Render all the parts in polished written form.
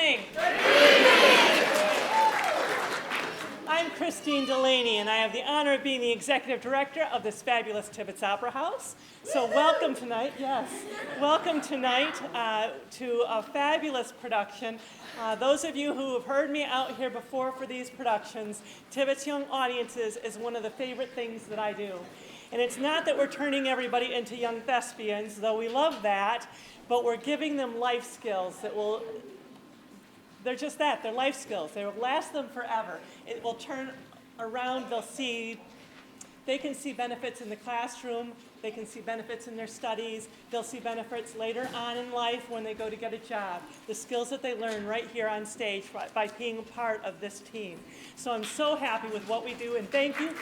evening. I'm Christine Delaney, and I have the honor of being the executive director of this fabulous Tibbetts Opera House. So welcome tonight, welcome tonight to a fabulous production. Those of you who have heard me out here before for these productions, Tibbetts Young Audiences is one of the favorite things that I do. And it's not that we're turning everybody into young thespians, though we love that, but we're giving them life skills that will, they're just that, they're life skills. They will last them forever. It will turn around, they can see benefits in the classroom, they can see benefits in their studies, they'll see benefits later on in life when they go to get a job. The skills that they learn right here on stage by being a part of this team. So I'm so happy with what we do, and thank you.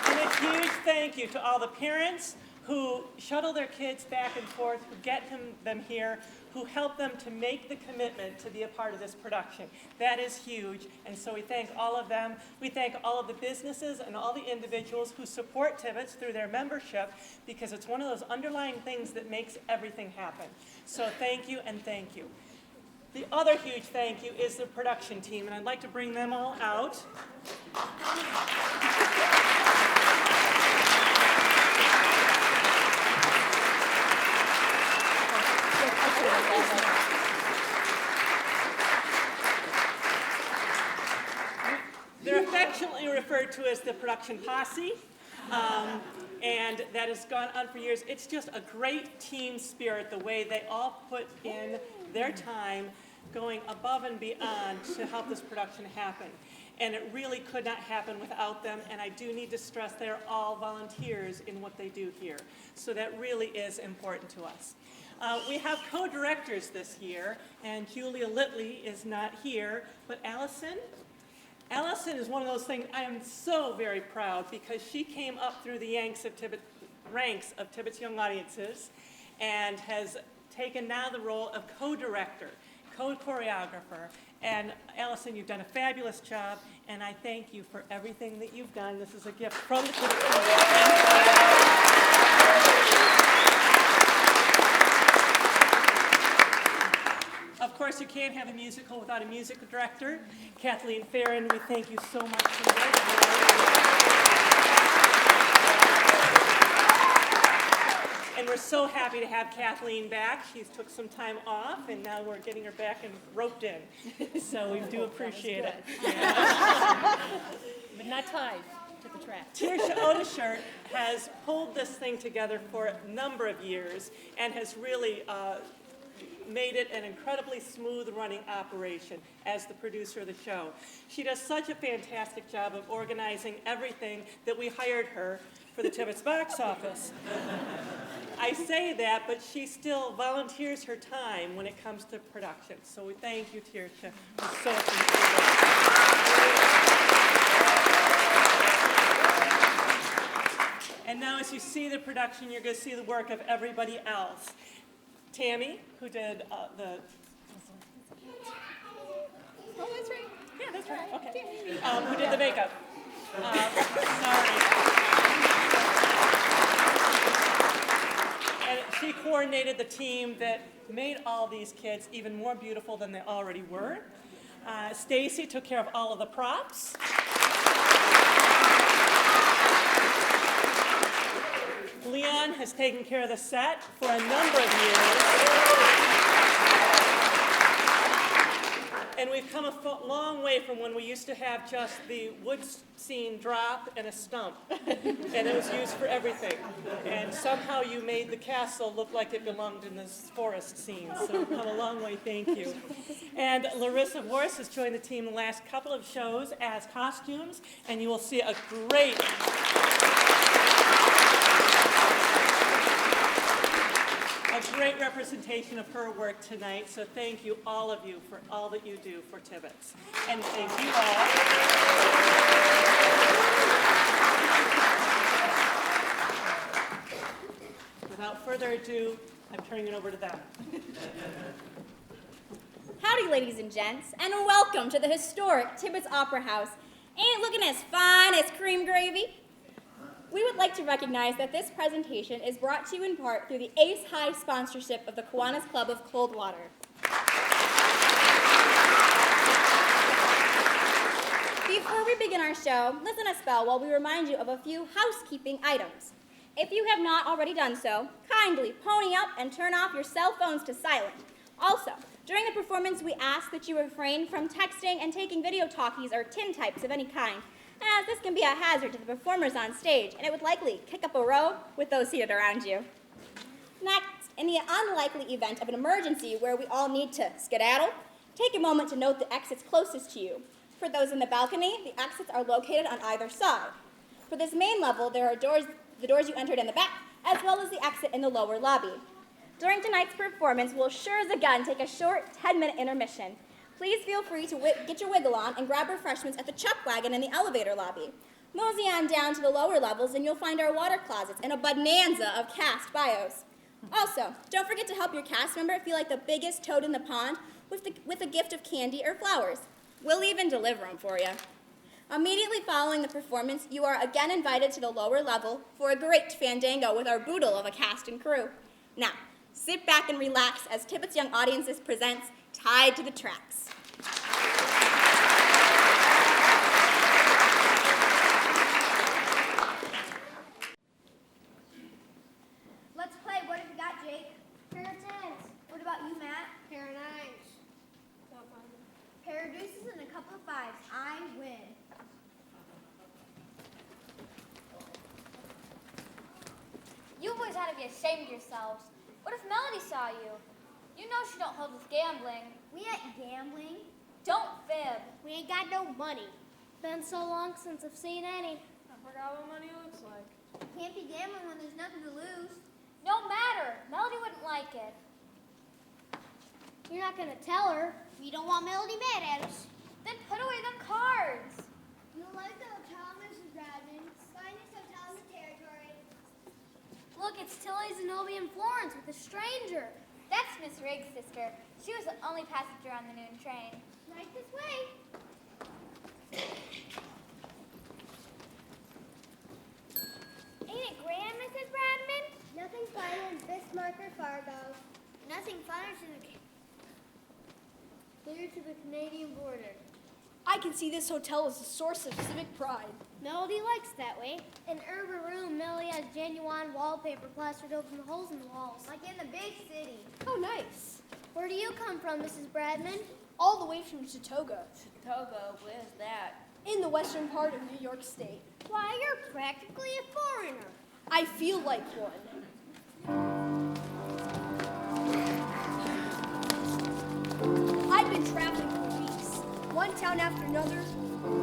And a huge thank you to all the parents who shuttle their kids back and forth, who get them here, who help them to make the commitment to be a part of this production. That is huge, and so we thank all of them. We thank all of the businesses and all the individuals who support Tibbetts through their membership, because it's one of those underlying things that makes everything happen. So thank you and thank you. The other huge thank you is the production team, and I'd like to bring them all out. They're affectionately referred to as the production posse, and that has gone on for years. It's just a great team spirit, the way they all put in their time going above and beyond to help this production happen. And it really could not happen without them, and I do need to stress they're all volunteers in what they do here. So that really is important to us. We have co-directors this year, and Julia Litley is not here, but Allison is one of those things I am so very proud, because she came up through the ranks of Tibbetts Young Audiences and has taken now the role of co-director, co-choreographer. And Allison, you've done a fabulous job, and I thank you for everything that you've done. This is a gift from the Tibbetts Young. Of course, you can't have a musical without a music director. Kathleen Farron, we thank you so much for that. And we're so happy to have Kathleen back. She's took some time off, and now we're getting her back and roped in. So we do appreciate it. Yeah. But not tied to the track. Tirsha Odeshirt has pulled this thing together for a number of years and has really made it an incredibly smooth running operation as the producer of the show. She does such a fantastic job of organizing everything that we hired her for the Tibbetts box office. I say that, but she still volunteers her time when it comes to production. So we thank you, Tirsha. We so appreciate it. And now as you see the production, you're going to see the work of everybody else. Tammy, who did the... Oh, that's right. Yeah, that's right. Okay. Who did the makeup. Sorry. And she coordinated the team that made all these kids even more beautiful than they already were. Stacy took care of all of the props. Leon has taken care of the set for a number of years. And we've come a long way from when we used to have just the wood scene drop and a stump. And it was used for everything. And somehow you made the castle look like it belonged in this forest scene. So we've come a long way, thank you. And Larissa Vorse has joined the team the last couple of shows as costumes. And you will see a great representation of her work tonight, so thank you, all of you, for all that you do for Tibbetts. And thank you all. Without further ado, I'm turning it over to them. Howdy, ladies and gents, and welcome to the historic Tibbetts Opera House. Ain't looking as fine as cream gravy. We would like to recognize that this presentation is brought to you in part through the Ace High sponsorship of the Kiwanis Club of Coldwater. Before we begin our show, listen a spell while we remind you of a few housekeeping items. If you have not already done so, kindly pony up and turn off your cell phones to silent. Also, during the performance, we ask that you refrain from texting and taking video talkies or tintypes of any kind, as this can be a hazard to the performers on stage, and it would likely kick up a row with those seated around you. Next, in the unlikely event of an emergency where we all need to skedaddle, take a moment to note the exits closest to you. For those in the balcony, the exits are located on either side. For this main level, there are the doors you entered in the back, as well as the exit in the lower lobby. During tonight's performance, we'll sure as a gun take a short 10-minute intermission. Please feel free to get your wiggle on and grab refreshments at the chuck wagon in the elevator lobby. Mosey on down to the lower levels and you'll find our water closets and a bonanza of cast bios. Also, don't forget to help your cast member feel like the biggest toad in the pond with a gift of candy or flowers. We'll even deliver them for you. Immediately following the performance, you are again invited to the lower level for a great fandango with our boodle of a cast and crew. Now, sit back and relax as Tippett's Young Audiences presents Tied to the Tracks. Let's play. What have you got, Jake? Pair of tens. What about you, Matt? Pair of nines. Pair of deuces and a couple of fives. I win. You boys ought to be ashamed of yourselves. What if Melody saw you? You know she don't hold with gambling. We ain't gambling. Don't fib. We ain't got no money. Been so long since I've seen any. I forgot what money looks like. Can't be gambling when there's nothing to lose. No matter. Melody wouldn't like it. You're not gonna tell her. We don't want Melody mad at us. Then put away them cards. You like the hotel, Mrs. Bradman? Finest hotel in the territory. Look, it's Tilly's Zenobia in Florence with a stranger. That's Miss Riggs' sister. She was the only passenger on the noon train. Right this way. Ain't it grand, Mrs. Bradman? Nothing finer than Bismarck or Fargo. Nothing finer than Clear to the Canadian border. I can see this hotel as a source of civic pride. Melody likes that way. In urban room, Melody has genuine wallpaper plastered over the holes in the walls. like in the big city. Oh, nice. Where do you come from, Mrs. Bradman? All the way from Chautauqua, Togo, where's that? in the western part of New York State. Why, you're practically a foreigner. I feel like one. I've been traveling for weeks, one town after another,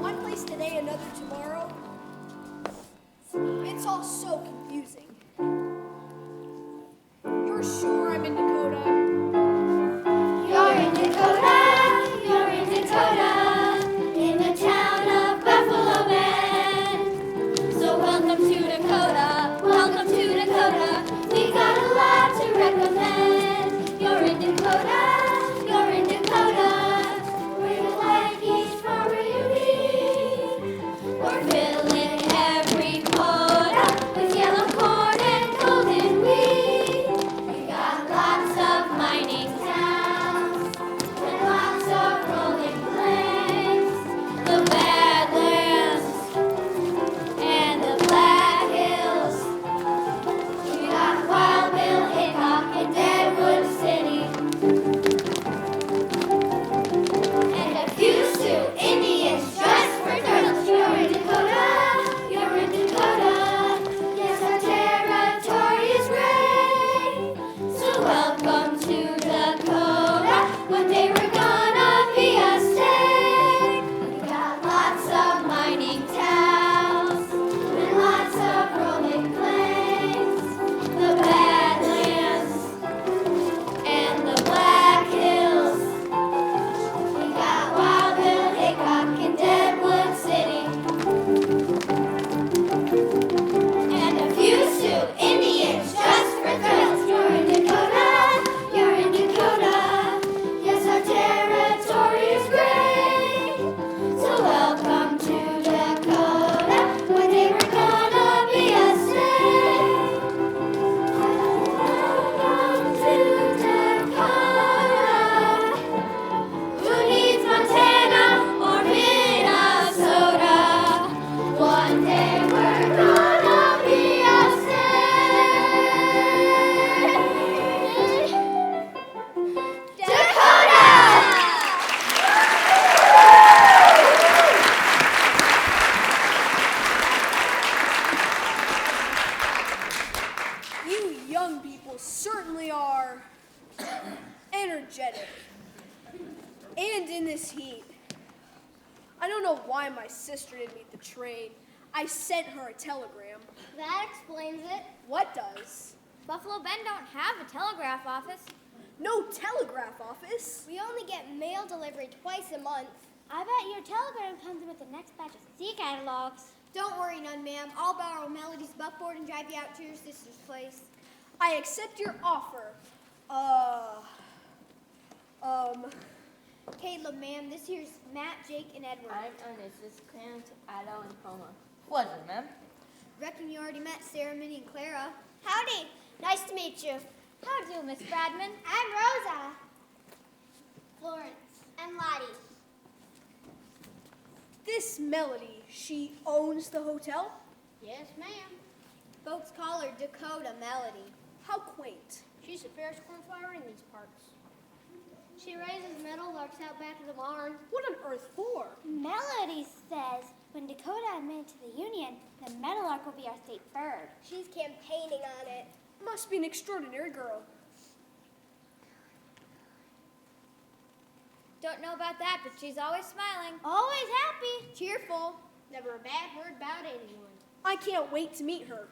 one place today, another tomorrow. It's all so confusing. You're sure I'm in Dakota? You're in Dakota, you're in Dakota, in the town of Buffalo Man. So welcome to Dakota, welcome to Dakota. We got a lot to recommend. You're in Dakota, you're in Dakota. We're like each farmer you need. We're filling every quota with yellow corn. don't know why my sister didn't meet the train. I sent her a telegram. That explains it. What does? Buffalo Bend don't have a telegraph office. No telegraph office. We only get mail delivery twice a month. I bet your telegram comes with the next batch of sea catalogs. Don't worry none, ma'am. I'll borrow Melody's buckboard and drive you out to your sister's place. I accept your offer. Caleb, ma'am, this here's Matt, Jake, and Edward. I'm Ernest. This is Clarence, Ado, and Poma. Pleasure, ma'am. Reckon you already met Sarah, Minnie, and Clara. Howdy. Nice to meet you. How do, Miss Bradman? I'm Rosa. Florence. And Lottie. This Melody, she owns the hotel? Yes, ma'am. Folks call her Dakota Melody. How quaint. She's the fairest cornflower in these parts. She raises meadowlarks out back of the barn. What on earth for? Melody says when Dakota admitted to the Union, the meadowlark will be our state bird. She's campaigning on it. Must be an extraordinary girl. Don't know about that, but she's always smiling. Always happy. Cheerful. Never a bad word about anyone. I can't wait to meet her.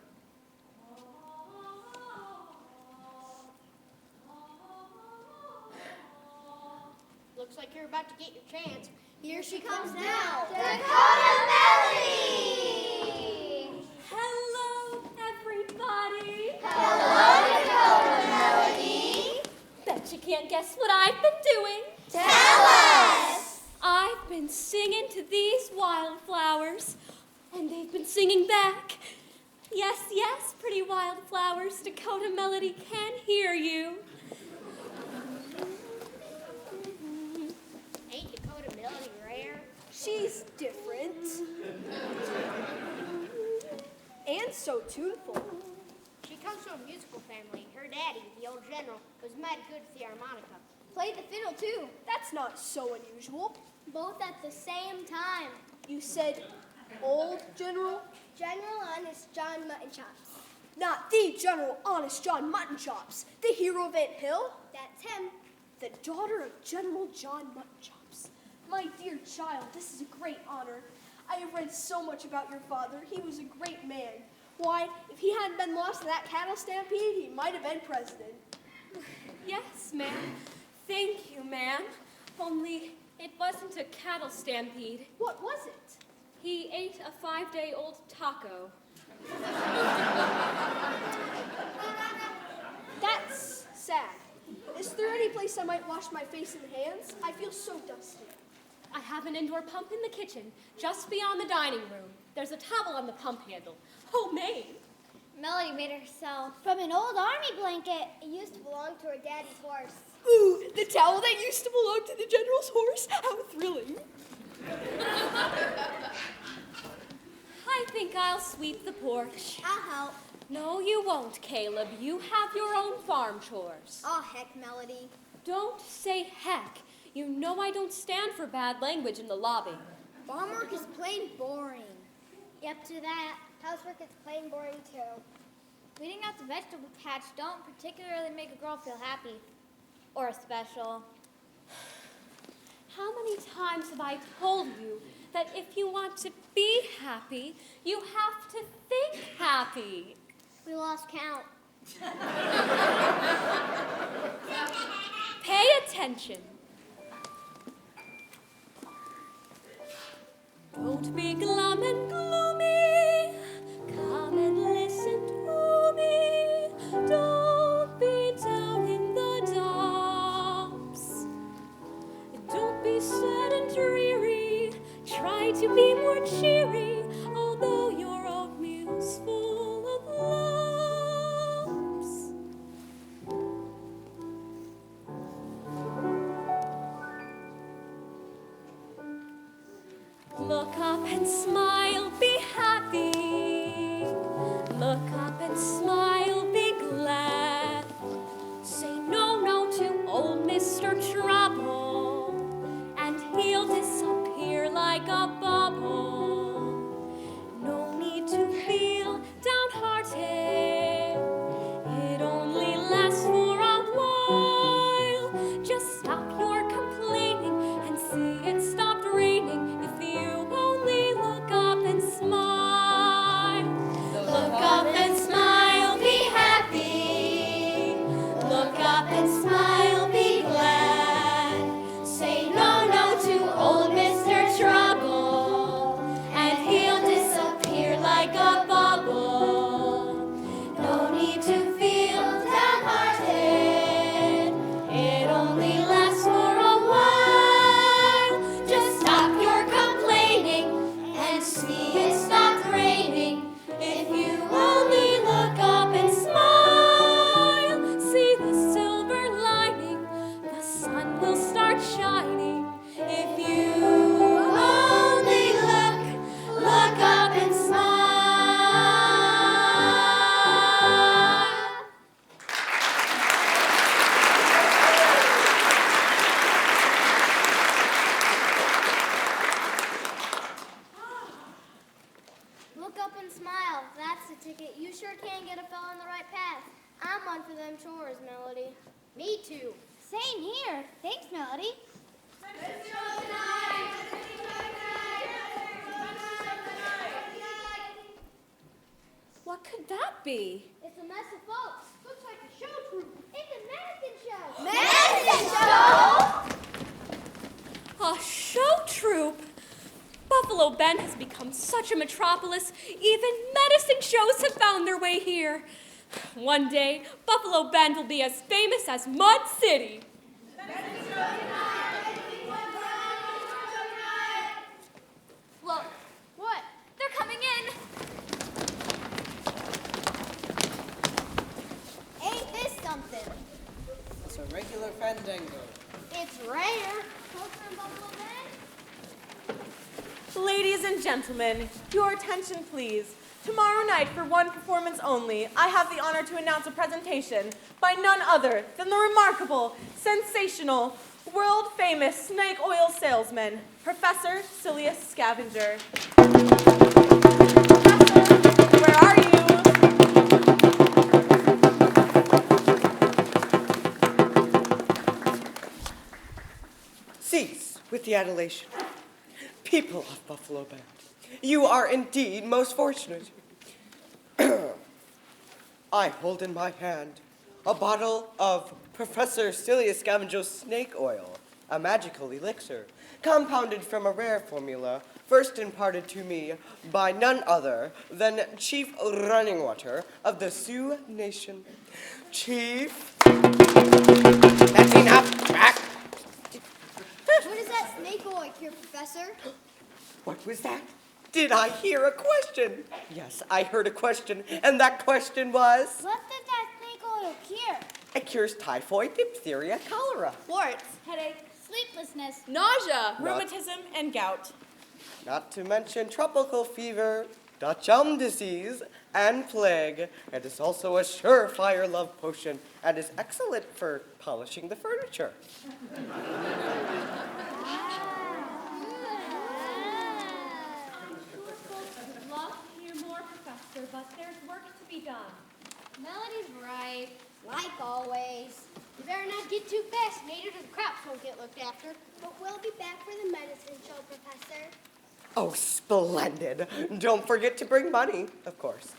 Looks like you're about to get your chance. Here she comes now. Dakota Melody! Hello, everybody. Hello, Dakota Melody! Bet you can't guess what I've been doing. Tell us! I've been singing to these wildflowers, and they've been singing back. Yes, yes, pretty wildflowers, Dakota Melody can hear you. Ain't Dakota Melody rare? She's different. And so tuneful. She comes from a musical family. Her daddy, the old general, was mighty good with the harmonica. Played the fiddle, too. That's not so unusual. Both at the same time. You said old General? General Honest John Mutton Chops. Not the General Honest John Mutton Chops, the hero of Ant Hill? That's him. The daughter of General John Mutton Chops. My dear child, this is a great honor. I have read so much about your father. He was a great man. Why, if he hadn't been lost in that cattle stampede, he might have been president. Yes, ma'am. Thank you, ma'am. Only it wasn't a cattle stampede. What was it? He ate a 5-day-old taco. That's sad. Is there any place I might wash my face and hands? I feel so dusty. I have an indoor pump in the kitchen, just beyond the dining room. There's a towel on the pump handle. Homemade. Melody made it herself. From an old army blanket. It used to belong to her daddy's horse. Ooh, the towel that used to belong to the general's horse? How thrilling. I think I'll sweep the porch. I'll help. No, you won't, Caleb. You have your own farm chores. Oh, heck, Melody. Don't say heck. You know I don't stand for bad language in the lobby. Farm work is plain boring. Yep, to that. Housework is plain boring, too. Weeding out the vegetable patch don't particularly make a girl feel happy or special. How many times have I told you that if you want to be happy, you have to think happy? We lost count. Pay attention. Don't be glum and gloomy. Come and listen to me. Don't be down in the dumps. Don't be sad and dreary. Try to be more cheery, although your oatmeal's full of lumps. Look up and smile, be happy. Look up and smile, be glad. Say no, no to old Mr. Trouble, and he'll disappear like a bubble. No need to feel downhearted. It only lasts for a while. Just stop your complaining and see it stopped raining if you and smile. That's the ticket. You sure can get a fella on the right path. I'm one for them chores, Melody. Me too. Same here. Thanks, Melody. What could that be? It's a mess of folks. Looks like a show troupe. It's a medicine show. A show troupe? Buffalo Bend has become such a metropolis, even medicine shows have found their way here. One day, Buffalo Bend will be as famous as Mud City. Look, what? They're coming in. Ain't this something? It's a regular fandango. It's rare. Poker in Buffalo Bend? Ladies and gentlemen, your attention please. Tomorrow night, for one performance only, I have the honor to announce a presentation by none other than the remarkable, sensational, world-famous snake oil salesman, Professor Silas Scavenger. Professor, where are you? Cease with the adulation. People of Buffalo Bend, you are indeed most fortunate. I hold in my hand a bottle of Professor Silas Scavenger's snake oil, a magical elixir, compounded from a rare formula first imparted to me by none other than Chief Running Water of the Sioux Nation. Chief, let me now back. What is that snake oil cure, Professor? What was that? Did I hear a question? Yes, I heard a question, and that question was? What does that snake oil cure? It cures typhoid, diphtheria, cholera. Warts, Headache, sleeplessness. Nausea. rheumatism, and gout. Not to mention tropical fever, Dutch elm disease, and plague. It is also a surefire love potion and is excellent for polishing the furniture. Love to hear more, Professor, but there's work to be done. Melody's right, like always. You better not get too fast, Nader, the crops won't get looked after. But we'll be back for the medicine show, Professor. Oh, splendid. Don't forget to bring money, of course.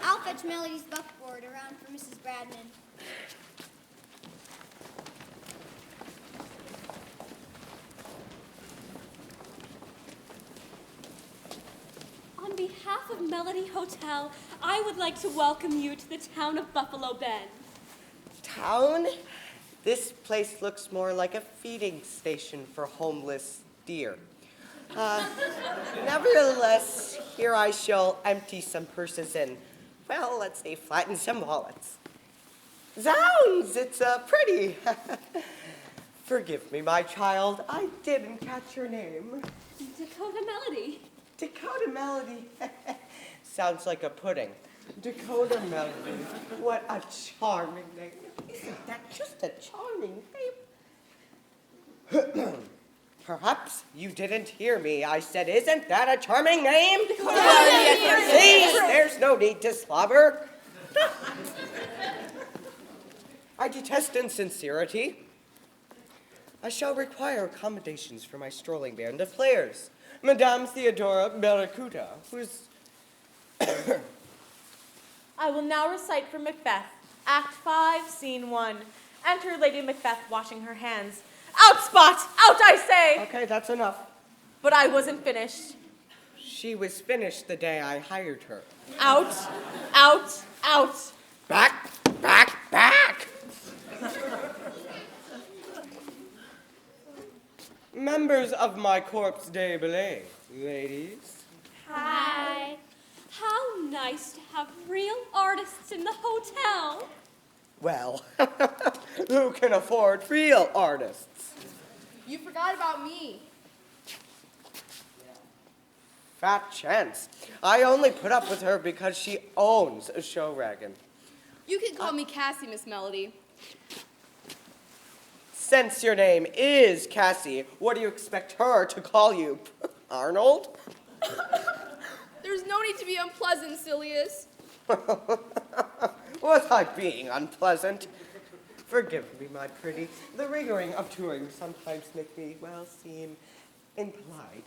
I'll fetch Melody's buckboard around for Mrs. Bradman. On behalf of Melody Hotel, I would like to welcome you to the town of Buffalo Bend. Town? This place looks more like a feeding station for homeless deer. Nevertheless, here I shall empty some purses and, well, let's say flatten some wallets. Zounds, it's pretty. Forgive me, my child, I didn't catch your name. Dakota Melody. Dakota Melody. Sounds like a pudding. Dakota Melody. What a charming name. Isn't that just a charming name? Perhaps you didn't hear me. I said, isn't that a charming name? See, there's no need to slobber. I detest insincerity. I shall require accommodations for my strolling band of players. Madame Theodora Barracuda, who's... I will now recite from Macbeth, Act 5, Scene 1. Enter Lady Macbeth washing her hands. Out, Spot! Out, I say! Okay, that's enough. But I wasn't finished. She was finished the day I hired her. Out, out, out. Back, back, back! Members of my Corps de Ballet, ladies. Hi. How nice to have real artists in the hotel. Well, who can afford real artists? You forgot about me. Fat chance. I only put up with her because she owns a show wagon. You can call me Cassie, Miss Melody. Since your name is Cassie, what do you expect her to call you? Arnold? There's no need to be unpleasant, Silius. Was I being unpleasant? Forgive me, my pretty. The rigoring of touring sometimes make me, well, seem impolite.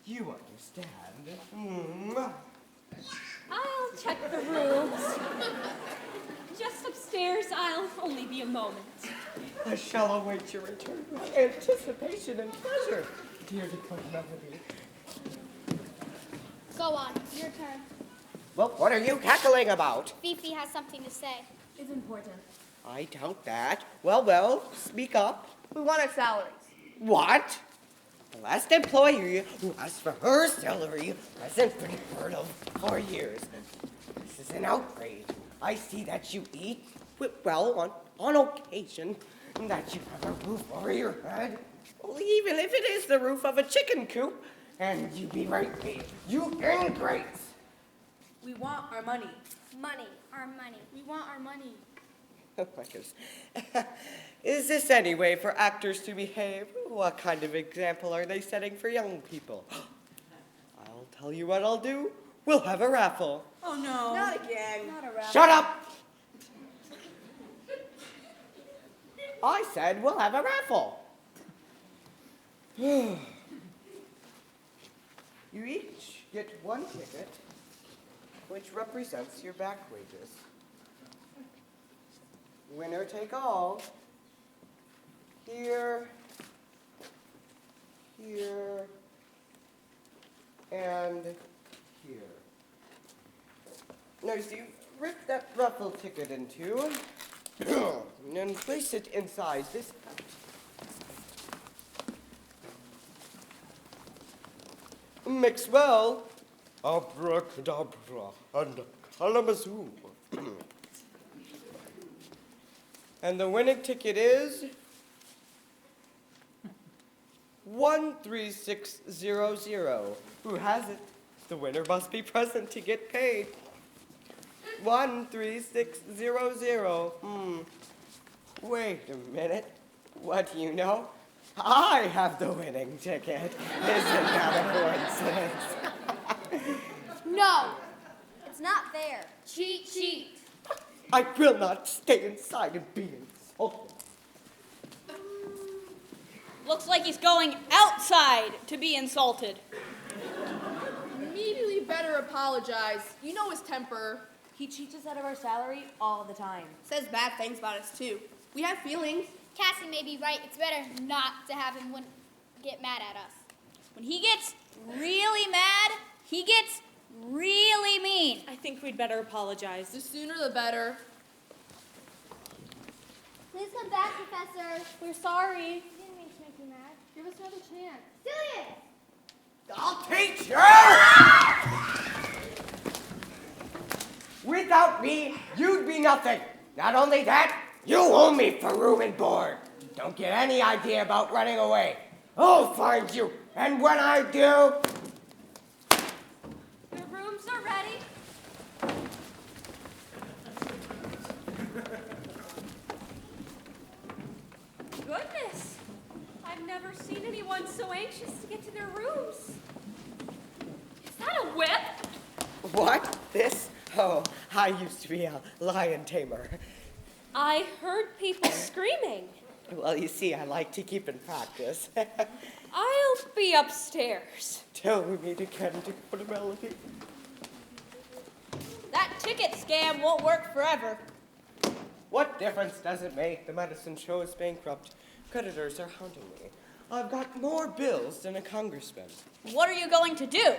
You understand. I'll check the rooms. Just upstairs, I'll only be a moment. I shall await your return with anticipation and pleasure, dear Dakota Melody. Go on, your turn. Well, what are you cackling about? Fifi has something to say. It's important. I doubt that. Well, speak up. We want our salaries. What? The last employee who asked for her salary hasn't been heard of for years. This is an outrage. I see that you eat, well, on occasion, that you have a roof over your head. Well, even if it is the roof of a chicken coop, and you berate me, you ingrates. We want our money. Money, our money. We want our money. Oh my goodness. Is this any way for actors to behave? What kind of example are they setting for young people? I'll tell you what I'll do. We'll have a raffle. Oh, no. Not again. Not a raffle. Shut up! I said we'll have a raffle. You each get one ticket, which represents your back wages. Winner take all. Here, here, and here. Now, so you rip that raffle ticket in two, and place it inside this pouch. Mix well. Abracadabra and calamazoo. And the winning ticket is 13600. Who has it? The winner must be present to get paid. 13600. Wait a minute. What do you know? I have the winning ticket. Isn't that a coincidence? No, it's not fair. Cheat, cheat. I will not stay inside and be insulted. Looks like he's going outside to be insulted. Maybe we better apologize. You know his temper. He cheats us out of our salary all the time. Says bad things about us, too. We have feelings. Cassie may be right. It's better not to have him get mad at us. When he gets really mad, he gets really mean. I think we'd better apologize. The sooner the better. Please come back, Professor. We're sorry. We didn't mean to make you mad. Give us another chance. Silius! I'll teach you! Without me, you'd be nothing. Not only that, you owe me for room and board. Don't get any idea about running away. I'll find you, and when I do... The rooms are ready. Goodness, I've never seen anyone so anxious to get to their rooms. Is that a whip? What? This? Oh, I used to be a lion tamer. I heard people screaming. Well, you see, I like to keep in practice. I'll be upstairs. Tell me again, Dakota Melody. That ticket scam won't work forever. What difference does it make? The medicine show is bankrupt. Creditors are hounding me. I've got more bills than a congressman. What are you going to do?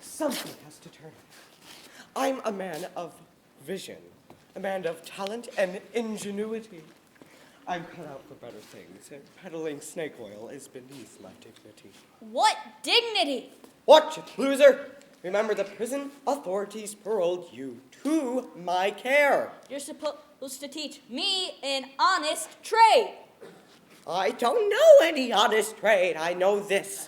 Something has to turn. I'm a man of vision, a man of talent and ingenuity. I'm cut out for better things, and peddling snake oil is beneath my dignity. What dignity? Watch it, loser! Remember, the prison authorities paroled you to my care. You're supposed to teach me an honest trade. I don't know any honest trade. I know this.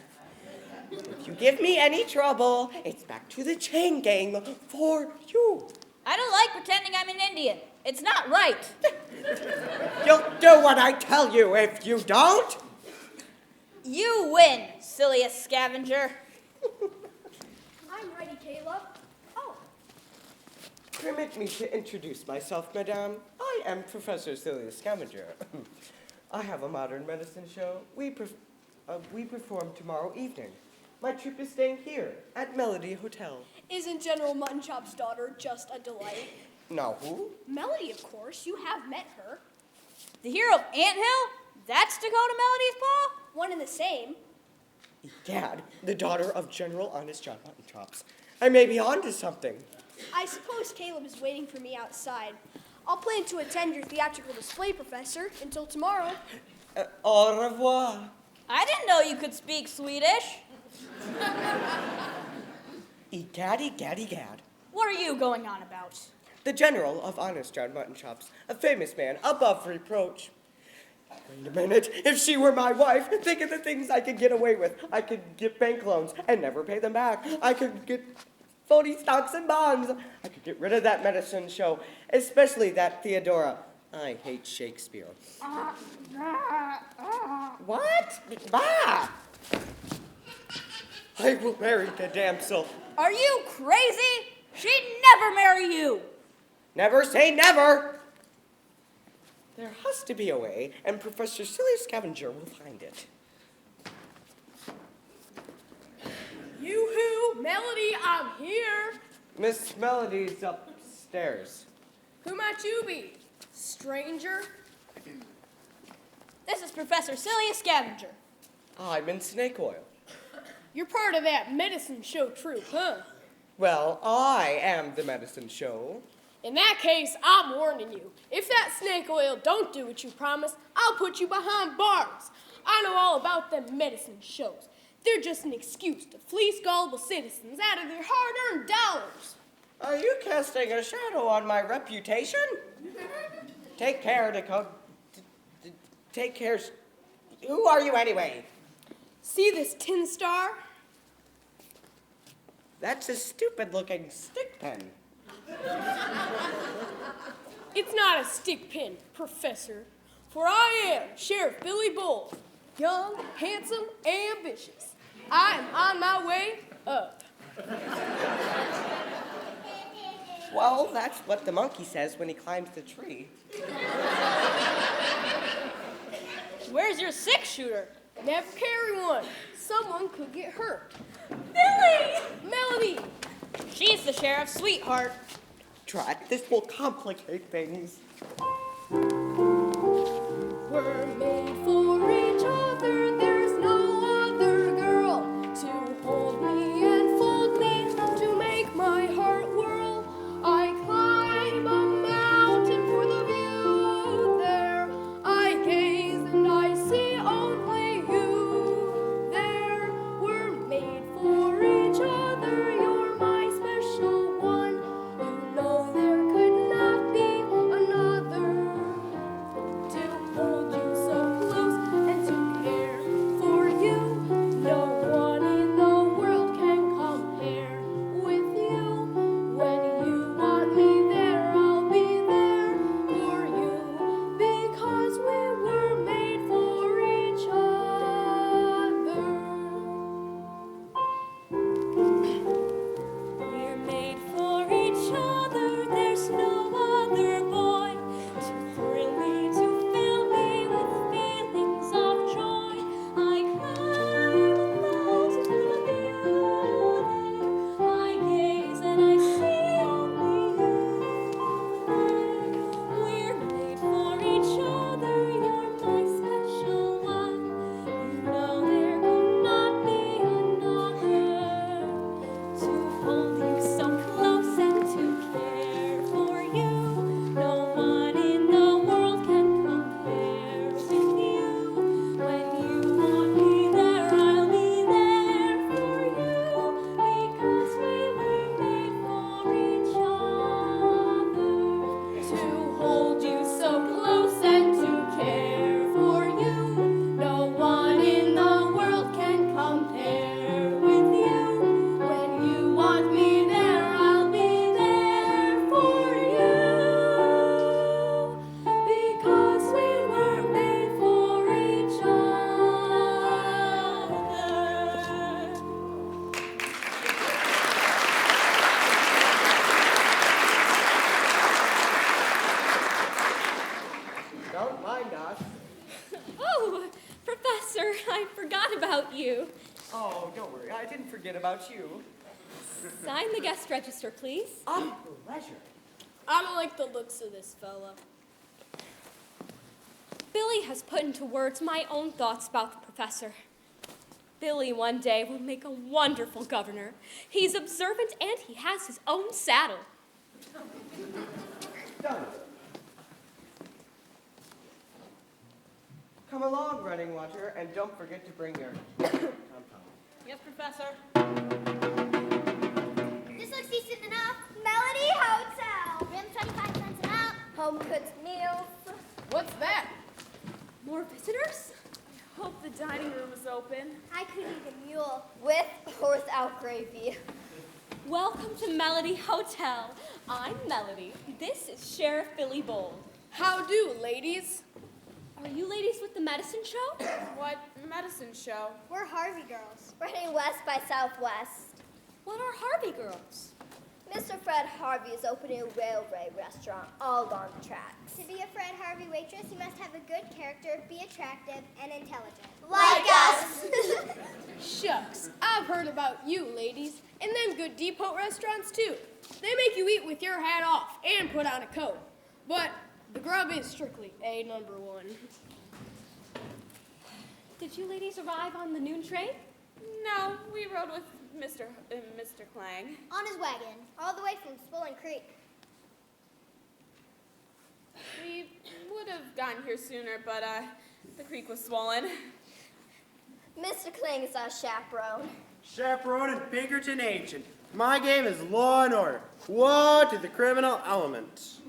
If you give me any trouble, it's back to the chain gang for you. I don't like pretending I'm an Indian. It's not right. You'll do what I tell you. If you don't... You win, Silas Scavenger. I I'm ready, Caleb. Oh, Permit me to introduce myself, madame. I am Professor Silas Scavenger. I have a modern medicine show we perform tomorrow evening. My troupe is staying here at Melody Hotel. isn't General Muttonchop's daughter just a delight? Now who? Melody, of course. You have met her. The hero of Anthill? That's Dakota Melody's pa? One and the same. Dad, the daughter of General Honest John Muttonchops. I may be on to something. I suppose Caleb is waiting for me outside. I'll plan to attend your theatrical display, Professor, until tomorrow. Au revoir. I didn't know you could speak Swedish. Egad, egad, egad. What are you going on about? The General of Honest John Muttonchops, a famous man above reproach. Wait a minute, if she were my wife, think of the things I could get away with. I could get bank loans and never pay them back. I could get phony stocks and bonds. I could get rid of that medicine show, especially that Theodora. I hate Shakespeare. What? Bah! I will marry the damsel. Are you crazy? She'd never marry you. Never say never. There has to be a way, and Professor Silas Scavenger will find it. Yoo-hoo, Melody, I'm here. Miss Melody's upstairs. Who might you be? Stranger? This is Professor Silas Scavenger. I'm in snake oil. You're part of that medicine show troupe, huh? Well, I am the medicine show. In that case, I'm warning you. If that snake oil don't do what you promised, I'll put you behind bars. I know all about them medicine shows. They're just an excuse to fleece gullible citizens out of their hard-earned dollars. Are you casting a shadow on my reputation? Take care, Dakota. Take care. Who are you anyway? See this tin star? That's a stupid-looking stick pen. It's not a stick pin, Professor, for I am Sheriff Billy Bull, young, handsome, ambitious. I am on my way up. Well, that's what the monkey says when he climbs the tree. Where's your six-shooter? Never carry one. Someone could get hurt. Billy! Melody! She's the sheriff's sweetheart. Drat, this will complicate things. We're made for each other. There's no other girl to hold me and fold me, to make my heart whirl. I climb a mountain for the view there. I gaze and I see only you there. We're made for each other. You're my special one. You know there could not be another to hold you so Oh, don't worry. I didn't forget about you. Sign the guest register, please. A pleasure. I don't like the looks of this fella. Billy has put into words my own thoughts about the professor. Billy one day will make a wonderful governor. He's observant and he has his own saddle. Done. Come along, Running Water, and don't forget to bring your compound. Yes, Professor. This looks decent enough. Melody Hotel. Room 25 cents and up. Home cooked meals. What's that? More visitors? I hope the dining room is open. I could eat a mule with or without gravy. Welcome to Melody Hotel. I'm Melody. This is Sheriff Billy Bold. How do, ladies? Are you ladies with the medicine show? What medicine show? We're Harvey girls. Running west by southwest. What are Harvey girls? Mr. Fred Harvey is opening a railway restaurant all on the tracks. To be a Fred Harvey waitress, you must have a good character, be attractive, and intelligent. Like us! Shucks, I've heard about you, ladies, and them good depot restaurants, too. They make you eat with your hat off and put on a coat. But the grub is strictly A number one. Did you ladies arrive on the noon train? No, we rode with Mr. Clang. On his wagon, all the way from Swollen Creek. We would have gotten here sooner, but the creek was swollen. Mr. Kling is our chaperone. Chaperone and Pinkerton agent. My game is law and order. Woe to the criminal element.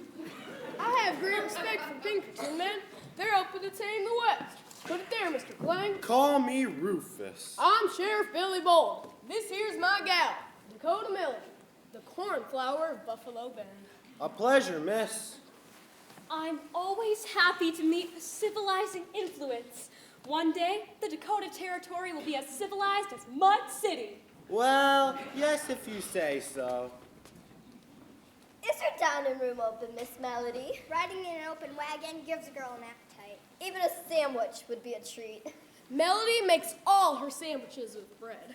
I have great respect for Pinkerton, man. They're up with the tame the West. Put it there, Mr. Clang. Call me Rufus. I'm Sheriff Billy Bold. This here's my gal, Dakota Melody, the cornflower of Buffalo Bend. A pleasure, miss. I'm always happy to meet a civilizing influence. One day, the Dakota Territory will be as civilized as Mud City. Well, yes, if you say so. Is your dining room open, Miss Melody? Riding in an open wagon gives a girl an appetite. Even a sandwich would be a treat. Melody makes all her sandwiches with bread.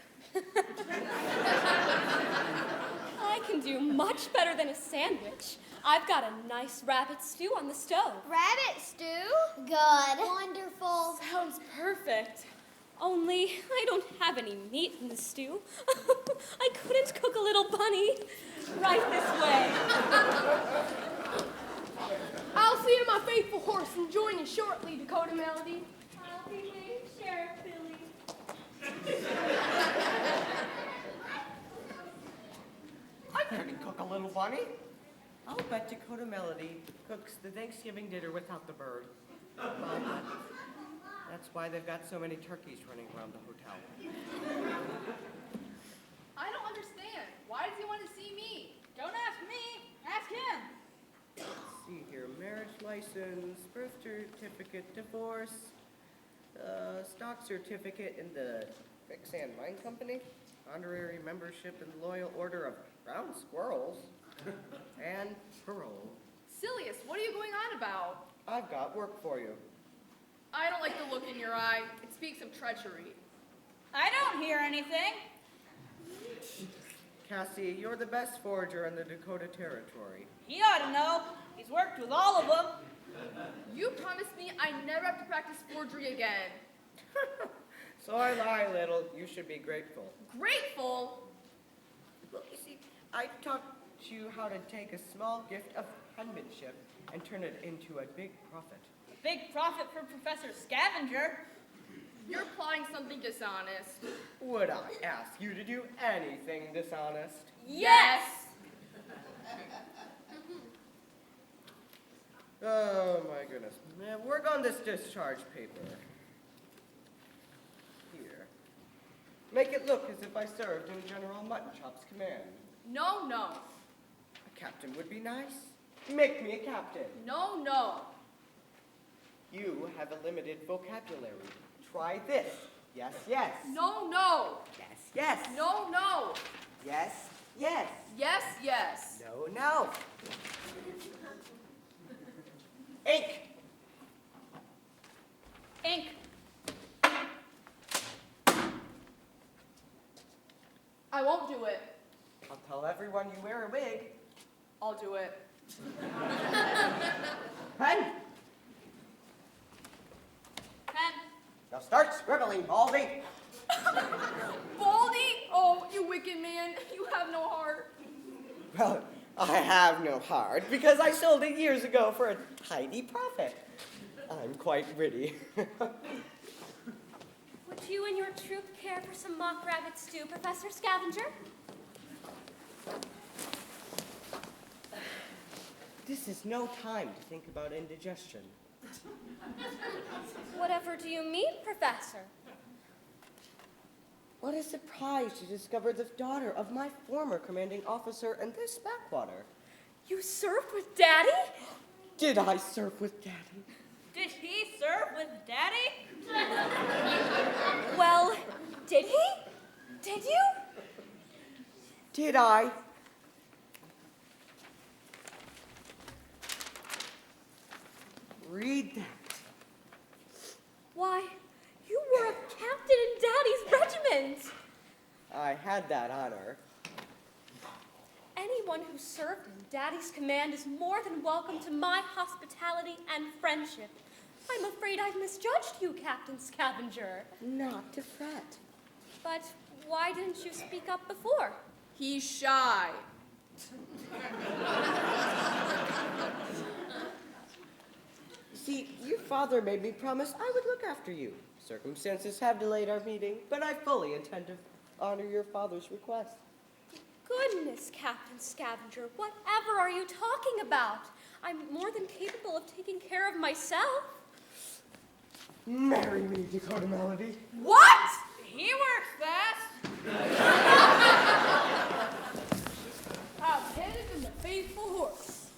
I can do much better than a sandwich. I've got a nice rabbit stew on the stove. Rabbit stew? Good. Wonderful. Sounds perfect. Only I don't have any meat in the stew. I couldn't cook a little bunny. Right this way. I'll see my faithful horse and join you shortly, Dakota Melody. I'll be waiting, Sheriff Billy. I couldn't cook a little bunny. I'll bet Dakota Melody cooks the Thanksgiving dinner without the bird. Well, that's why they've got so many turkeys running around the hotel. I don't understand. Why does he want to see me? Don't ask me, ask him. Let's see here. Marriage license, birth certificate, divorce, stock certificate in the Quicksand Mine Company, honorary membership in the Loyal Order of Brown Squirrels, and parole. Silius, what are you going on about? I've got work for you. I don't like the look in your eye. It speaks of treachery. I don't hear anything. Cassie, you're the best forger in the Dakota Territory. He ought to know. He's worked with all of them. You promised me I never have to practice forgery again. So I lie little. You should be grateful. Grateful? Look, you see, I taught you how to take a small gift of penmanship and turn it into a big profit. Big profit for Professor Scavenger. You're plotting something dishonest. Would I ask you to do anything dishonest? Yes! Oh my goodness. Man, work on this discharge paper. Here. Make it look as if I served in General Muttonchop's command. No, no. A captain would be nice. Make me a captain. No, no. You have a limited vocabulary. Try this. Yes, yes. No, no. Yes, yes. No, no. Yes, yes. Yes, yes. No, no. Ink. Ink. I won't do it. I'll tell everyone you wear a wig. I'll do it. Pen! Pen. Now start scribbling, Baldy. Baldy? Oh, you wicked man. You have no heart. Well, I have no heart because I sold it years ago for a tidy profit. I'm quite witty. Would you and your troop care for some mock rabbit stew, Professor Scavenger? This is no time to think about indigestion. Whatever do you mean, Professor? What a surprise to discover the daughter of my former commanding officer in this backwater. You served with Daddy? Did I serve with Daddy? Did he serve with Daddy? Well, did he? Did you? Did I? Read that. Why, you were a captain in Daddy's regiment. I had that honor. Anyone who served in Daddy's command is more than welcome to my hospitality and friendship. I'm afraid I've misjudged you, Captain Scavenger. Not to fret. But why didn't you speak up before? He's shy. See, your father made me promise I would look after you. Circumstances have delayed our meeting, but I fully intend to honor your father's request. Goodness, Captain Scavenger, whatever are you talking about? I'm more than capable of taking care of myself. Marry me, Dakota Melody. What? He works fast. I've headed to the faithful horse.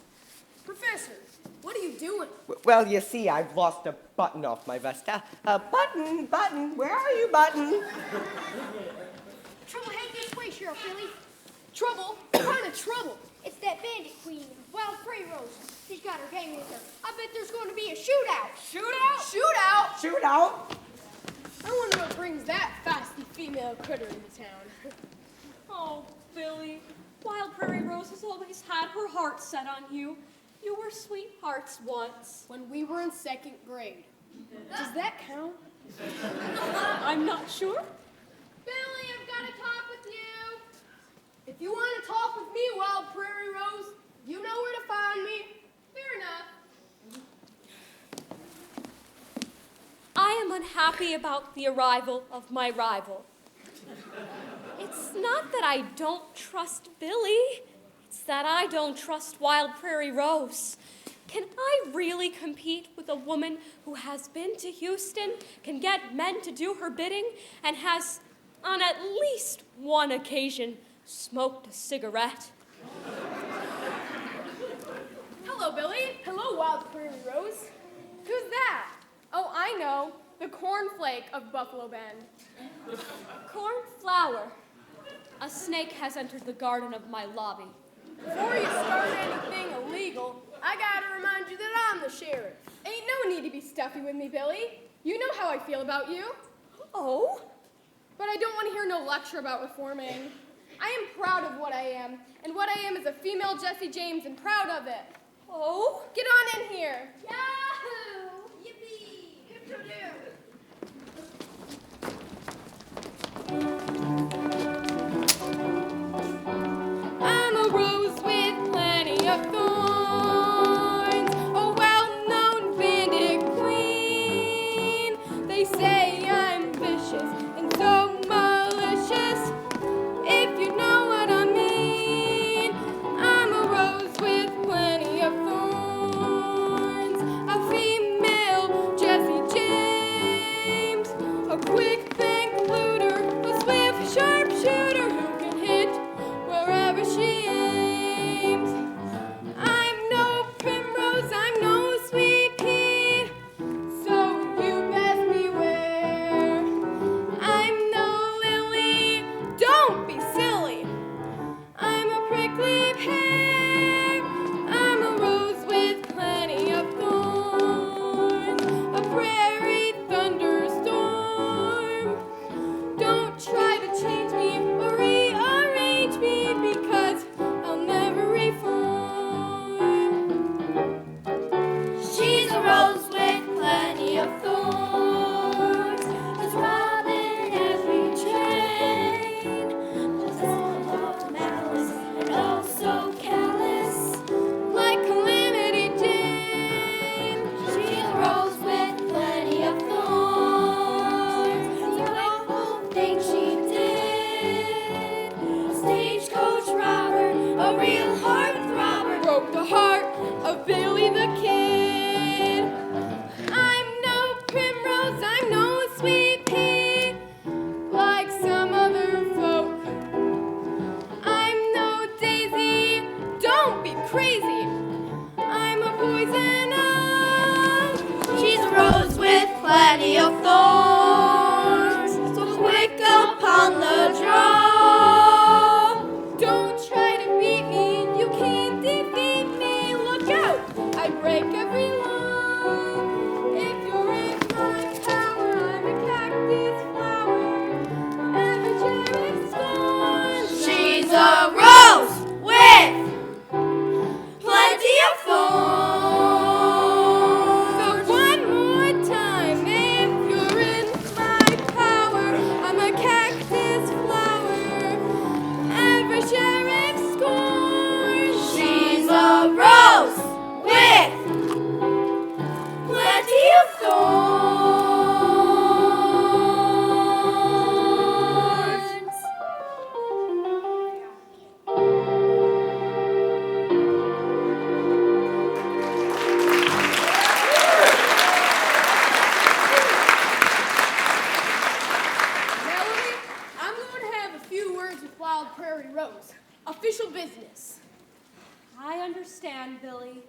Professor, what are you doing? Well, you see, I've lost a button off my vest. Button, where are you, Button? Trouble head this way, Sheriff Billy. Trouble? What kind of trouble? It's that bandit queen, Wild Prairie Rose. She's got her gang with her. I bet there's going to be a shootout. Shootout? Shootout? Shoot out! I wonder what brings that feisty female critter into town. Oh, Billy, Wild Prairie Rose has always had her heart set on you. You were sweethearts once. When we were in 2nd grade. Does that count? I'm not sure. Billy, I've got to talk with you. If you want to talk with me, Wild Prairie Rose, you know where to find me. Fair enough. I am unhappy about the arrival of my rival. It's not that I don't trust Billy. It's that I don't trust Wild Prairie Rose. Can I really compete with a woman who has been to Houston, can get men to do her bidding, and has, on at least one occasion, smoked a cigarette? Hello, Billy. Hello, Wild Prairie Rose. Who's that? Oh, I know. The cornflake of Buffalo Bend. Cornflower. A snake has entered the garden of my lobby. Before you start anything illegal, I gotta remind you that I'm the sheriff. Ain't no need to be stuffy with me, Billy. You know how I feel about you. Oh? But I don't want to hear no lecture about reforming. I am proud of what I am, and what I am is a female Jesse James and proud of it. Oh? Get on in here. Yahoo! Yippee! Hip-to-doo! I'm a rose with plenty of thorns, a well-known bandit queen. They say I'm vicious and so malicious, if you know what I mean. I'm a rose with plenty of thorns, a female Jesse James, a quick bank looter, a swift words with Wild Prairie Rose. Official business. I understand, Billy.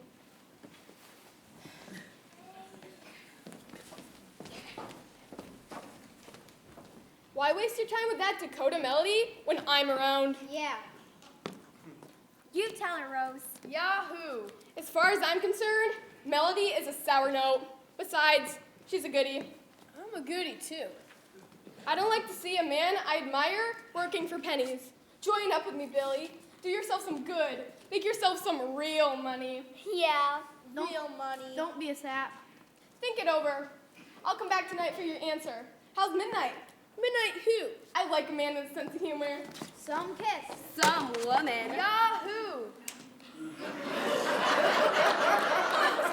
Why waste your time with that Dakota Melody when I'm around? Yeah. You tell her, Rose. Yahoo! As far as I'm concerned, Melody is a sour note. Besides, she's a goodie. I'm a goodie, too. I don't like to see a man I admire working for pennies. Join up with me, Billy. Do yourself some good. Make yourself some real money. Yeah. Real money. Don't be a sap. Think it over. I'll come back tonight for your answer. How's midnight? Midnight who? I like a man with a sense of humor. Some kiss. Some woman. Yahoo!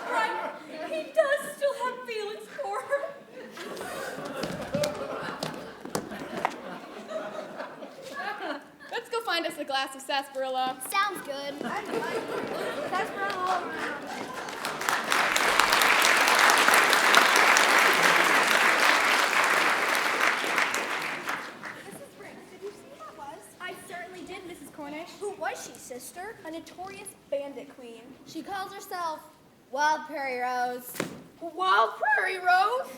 Right. He does still have feelings for her. Let's go find us a glass of sarsaparilla. Sounds good. Sarsaparilla all around. I certainly did, Mrs. Cornish. Who was she, sister? A notorious bandit queen. She calls herself Wild Prairie Rose. Wild Prairie Rose?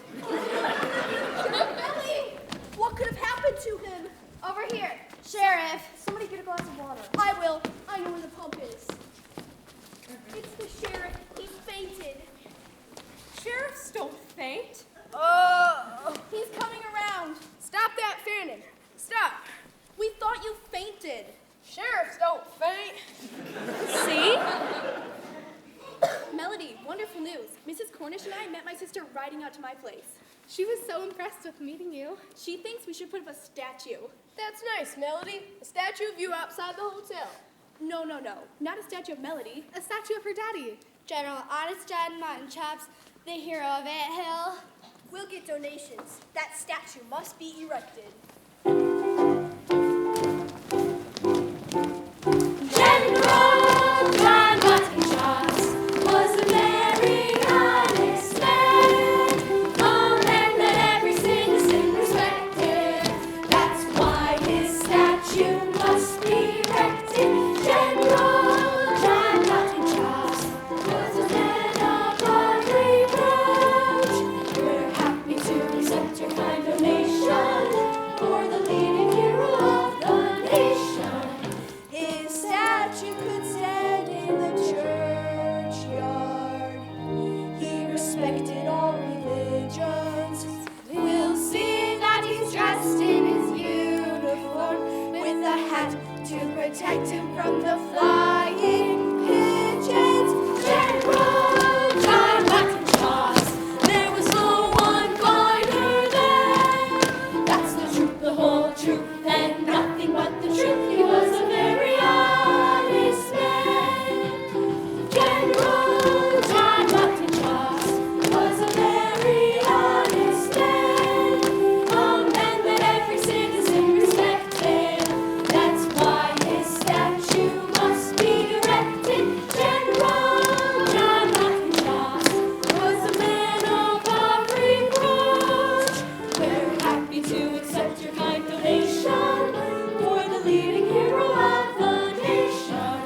Billy! What could have happened to him? Over here. Sheriff. Somebody get a glass of water. I will. I know where the pump is. It's the sheriff. He's fainted. Sheriffs don't faint. He's coming around. Stop that fanning. Stop. We thought you fainted. Sheriffs don't faint. See? Melody, wonderful news. Mrs. Cornish and I met my sister riding out to my place. She was so impressed with meeting you. She thinks we should put up a statue. That's nice, Melody. A statue of you outside the hotel. No. Not a statue of Melody. A statue of her daddy. General Honest John Mutton Chops, the hero of Ant Hill. We'll get donations. That statue must be erected. General John Mutton Chops was a very honest man, a man that every citizen respected. That's why his statue must be erected. General John Mutton Chops was a man of reproach. We're happy to accept your kind donation for the leading hero of the nation. His statue could stand in the churchyard. He respected all religions. We'll see that he's dressed in his uniform with a hat to protect him from the flying pigeons. General John Mutton Chops, there was no one finer than. That's the truth, the whole truth, and nothing but the truth. He was a very honest man. General John Mutton Chops was a very honest man, a man that every citizen respected. That's why his statue must be erected. General John Mutton Chops was a man of our reproach. We're happy to accept your kind donation for the leading hero of the nation.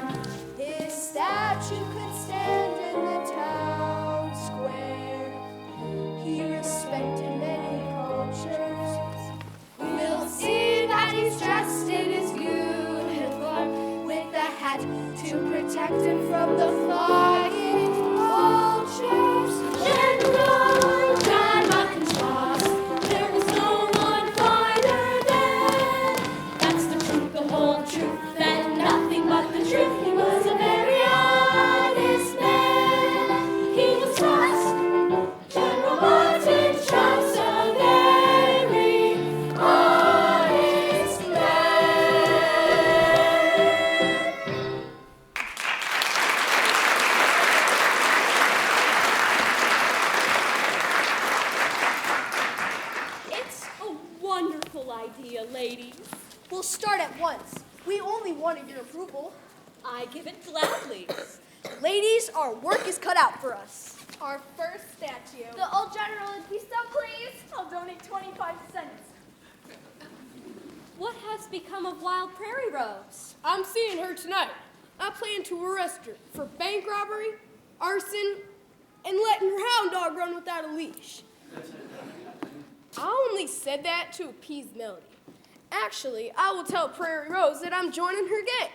His statue could stand in the town square. He respected many cultures. We'll see that he's dressed in his uniform with a hat to protect him from the flying vultures. General John Mutton Chops, there was no one finer than. That's the truth, the whole truth, and nothing but the truth. He was a very honest man. He was fast. General Mutton Chops, a very honest man. It's a wonderful idea, ladies. We'll start at once. We only wanted your approval. I give it gladly. Ladies, our work is cut out for us. Our first statue. The old general would be so pleased. I'll donate 25 cents. What has become of Wild Prairie Rose? I'm seeing her tonight. I plan to arrest her for bank robbery, arson, and letting her hound dog run without a leash. I only said that to appease Melody. Actually, I will tell Prairie Rose that I'm joining her gang.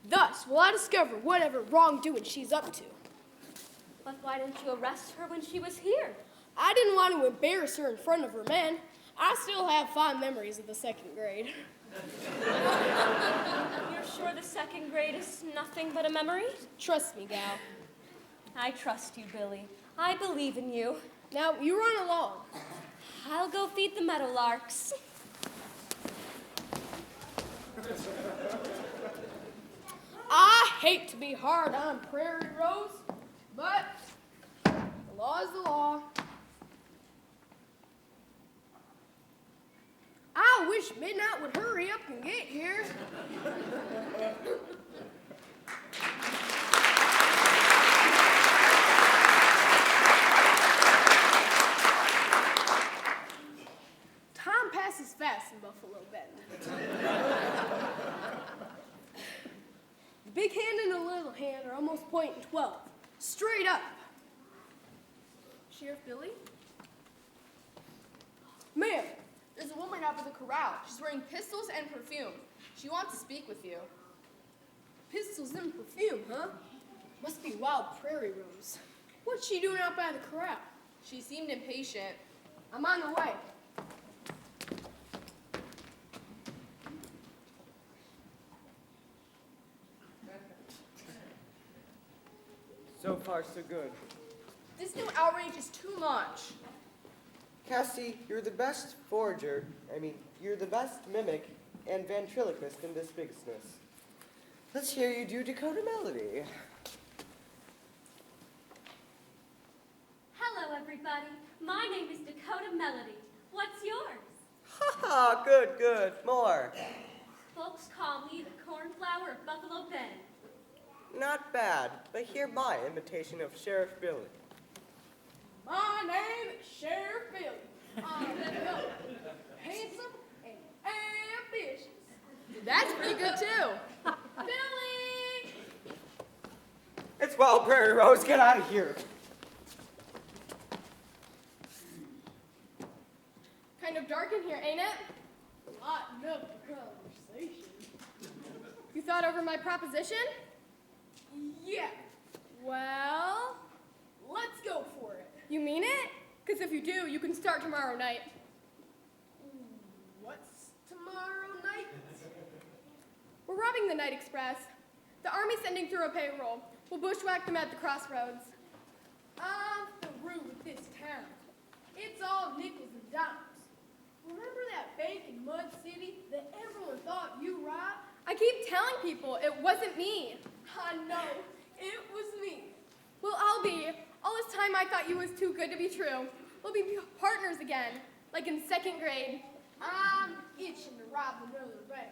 Thus will I discover whatever wrongdoing she's up to. But why didn't you arrest her when she was here? I didn't want to embarrass her in front of her men. I still have fond memories of the 2nd grade. You're sure the 2nd grade is nothing but a memory? Trust me, gal. I trust you, Billy. I believe in you. Now, you run along. I'll go feed the meadowlarks. I hate to be hard on Prairie Rose, but the law is the law. I wish midnight would hurry up and get here. Time passes fast in Buffalo Bend. The big hand and the little hand are almost pointing 12. Straight up. Sheriff Billy? Ma'am, there's a woman out by the corral. She's wearing pistols and perfume. She wants to speak with you. Pistols and perfume, huh? Must be Wild Prairie Rose. What's she doing out by the corral? She seemed impatient. I'm on the way. So far, so good. This new outrage is too much. Cassie, you're the best forager. You're the best mimic and ventriloquist in this business. Let's hear you do Dakota Melody. Hello, everybody. My name is Dakota Melody. What's yours? Ha ha, good, good. More. Folks call me the cornflower of Buffalo Bend. Not bad, but hear my imitation of Sheriff Billy. My name is Sheriff Billy. I'm handsome and ambitious. That's pretty good, too. Billy! It's Wild Prairie Rose, get out of here. Kind of dark in here, ain't it? Lighten up the conversation. You thought over my proposition? Yeah. Well, let's go for it. You mean it? Because if you do, you can start tomorrow night. What's tomorrow night? We're robbing the Night Express. The Army's sending through a payroll. We'll bushwhack them at the crossroads. I'm through with this town. It's all nickels and dimes. Remember that bank in Mud City that everyone thought you robbed? I keep telling people it wasn't me. I know, it was me. Well, I'll be. All this time I thought you was too good to be true. We'll be partners again, like in 2nd grade. I'm itching to rob another bank.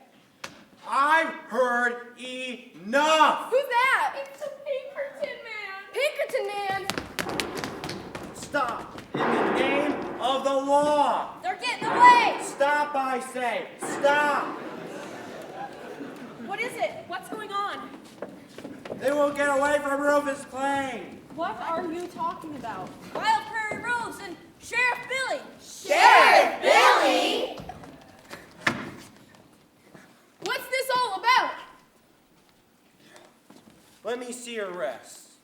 I've heard enough! Who's that? It's a Pinkerton man. Pinkerton man! Stop! In the name of the law! They're getting away! Stop, I say! Stop! What is it? What's going on? They won't get away from Rufus Plain! What are you talking about? Wild Prairie Rose and Sheriff Billy! Sheriff Billy! What's this all about? Let me see your wrists.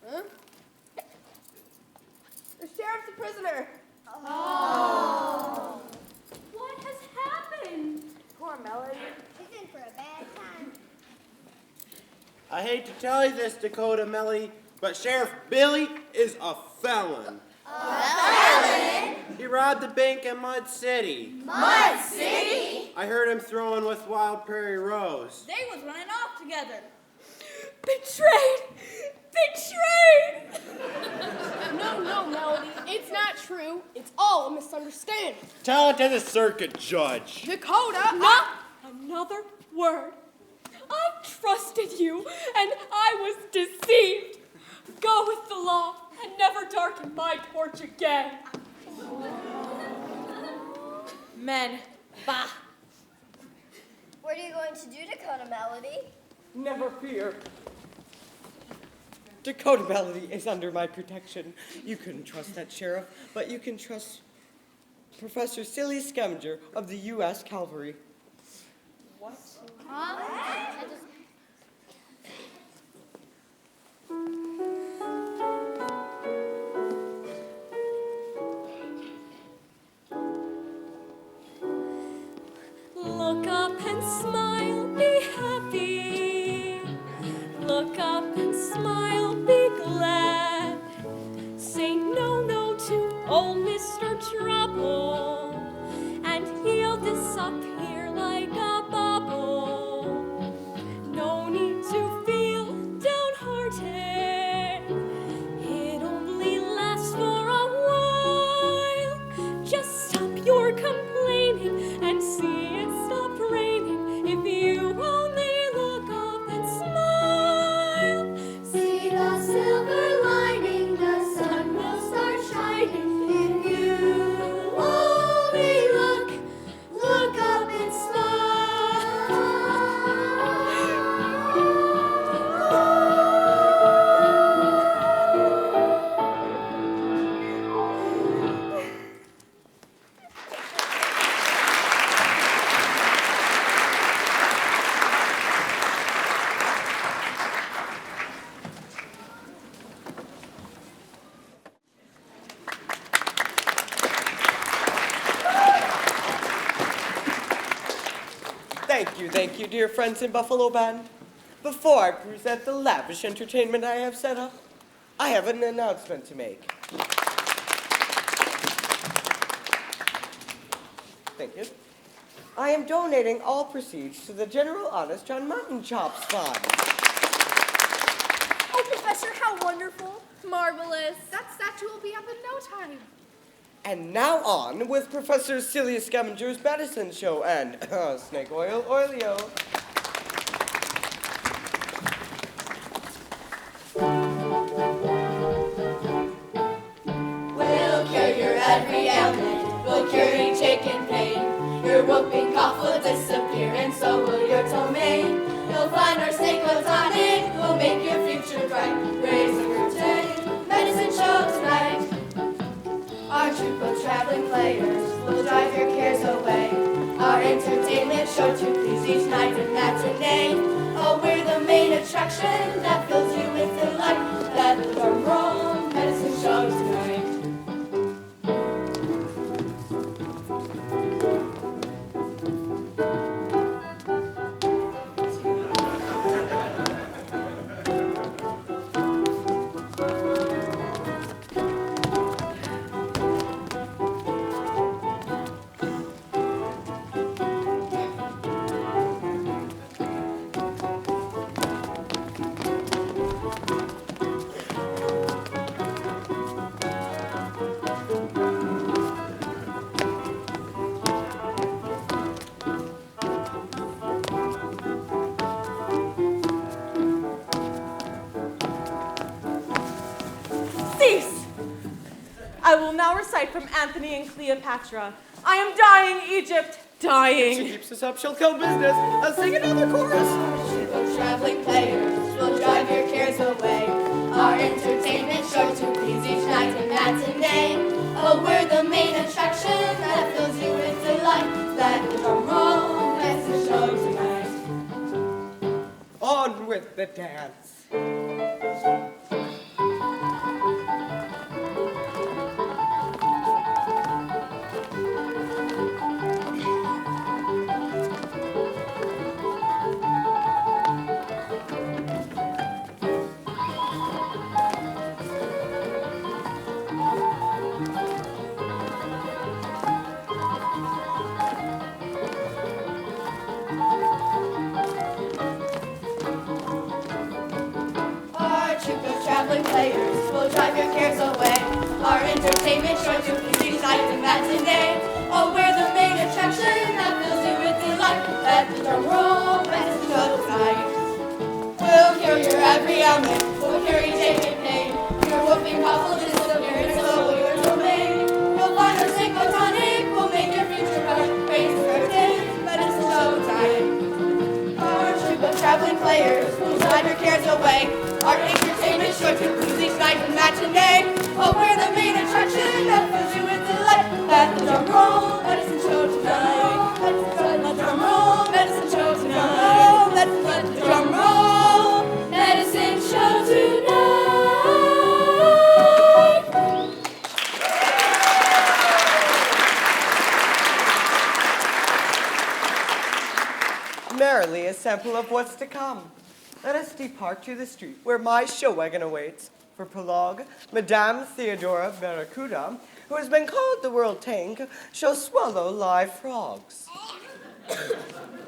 Huh? The sheriff's a prisoner. Oh. What has happened? Poor Melody. He's in for a bad time. I hate to tell you this, Dakota Melody, but Sheriff Billy is a felon. A felon? He robbed the bank in Mud City. Mud City? I heard him throwing with Wild Prairie Rose. They was running off together. Betrayed! Betrayed! No, Melody. It's not true. It's all a misunderstanding. Tell it to the circuit judge. Dakota! Not another word. I trusted you, and I was deceived. Go with the law and never darken my porch again. Men, bah. you going to do, Dakota Melody? Never fear. Dakota Melody is under my protection. You couldn't trust that sheriff, but you can trust Professor Silas Scavenger of the U.S. Cavalry. What? Look up and smile, be happy. Look up and smile, be glad. Say no, no to old Mr. Trouble, and he'll disappear like a bubble. No need to feel downhearted. It only lasts for a while. Just stop your complaining and see it stop raining if you only look up and smile. See the silver lining, the sun will start shining. If you only look up and Thank you, dear friends in Buffalo Band. Before I present the lavish entertainment I have set up, I have an announcement to make. Thank you. I am donating all proceeds to the General Honest John Mutton Chops Fund. Oh, Professor, how wonderful. Marvelous. That statue will be up in no time. And now on with Professor Silas Scavenger's medicine show and snake oil oilio. We'll cure your every ailment. We'll cure each ache and pain. Your whooping cough will disappear, and so will your ptomaine. You'll find our snake oil tonic will make your future bright. Raise the curtain, medicine show tonight. Our troupe of traveling players will drive your cares away. Our entertainment sure to please each night and matinee. Oh, we're the main attraction that fills you with delight. Let the drum roll, medicine show tonight. I will now recite from Anthony and Cleopatra. I am dying, Egypt, dying. She keeps us up, she'll kill business. Let's sing another chorus. Troupe traveling players will drive your cares away. Our entertainment sure to please each night and matinee. Oh, we're the main attraction that fills you with delight. Let the drum roll, that's the show tonight. On with the dance. Traveling players will drive your cares away. Our entertainment sure to please each night and matinee. Oh, we're the main attraction that fills you with delight. Let the drum roll, best show tonight. We'll cure your every ailment. We'll cure each ache and pain. Your whooping cough will disappear, and so will your domain. You'll find our single tonic will make your future bright. Raise the curtain, medicine show time. traveling players who drive your cares away. Our entertainment sure to cruise each night and matinee. Oh, we're the main attraction that fills you with delight. Let the drum roll, medicine show tonight. Let the drum roll, medicine show tonight. Let the drum roll, medicine show tonight. Merrily a sample of what's to come. Let us depart to the street where my show wagon awaits. For prologue, Madame Theodora Barracuda, who has been called the world tank, shall swallow live frogs.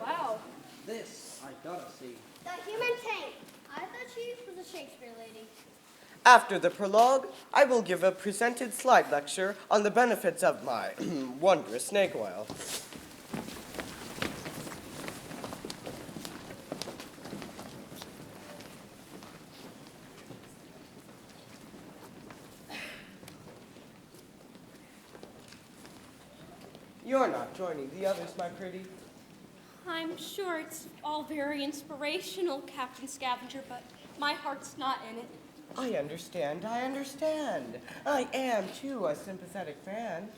Wow. This I gotta see. The human tank. I thought she was a Shakespeare lady. After the prologue, I will give a presented slide lecture on the benefits of my wondrous snake oil. You're not joining the others, my pretty. I'm sure it's all very inspirational, Captain Scavenger, but my heart's not in it. I understand. I am, too, a sympathetic fan.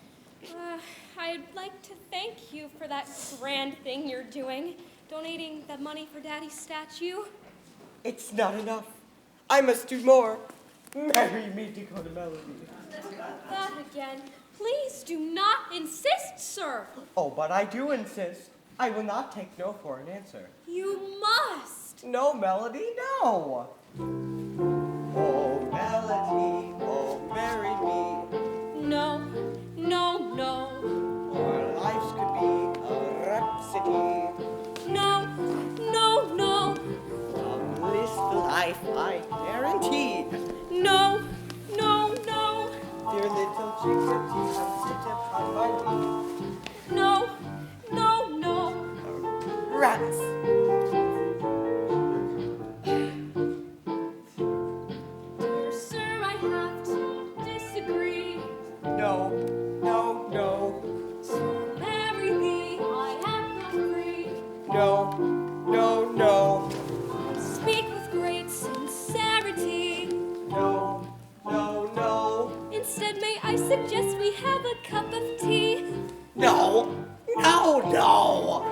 I'd like to thank you for that grand thing you're doing, donating the money for Daddy's statue. It's not enough. I must do more. Marry me, Dakota Melody. That again. Please do not insist, sir. Oh, but I do insist. I will not take no for an answer. You must. No, Melody, no. Oh, Melody, oh, marry me. No, no, no. Our lives could be a rhapsody. No, no, no. A blissful life, I guarantee. No, no, no. Dear little chickadee, come sit upon my knee. No, no, no. Rats. Dear sir, I have to disagree. No, no, no. So marry thee, I am not free. No, no, no. Speak with great sincerity. No, no, no. Instead, may I suggest we have a cup of tea? No, no, no.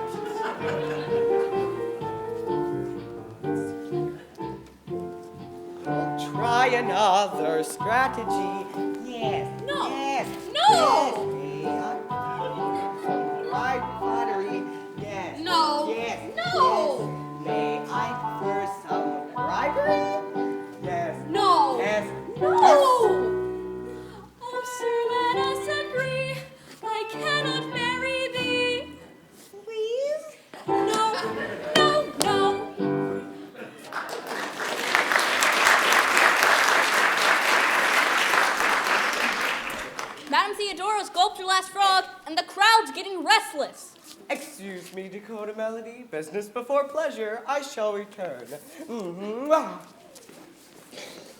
I'll try another strategy. Yes. No. Yes. No. Yes. Right flattery. Yes. No. Yes. No. Yes. May I first some bribery? Yes. No. Yes. No. Oh, sir, let us agree. I cannot marry thee. Please? No, no, no. Madame Theodora's gulped her last frog, and the crowd's getting restless. Excuse me, Dakota Melody. Business before pleasure. I shall return.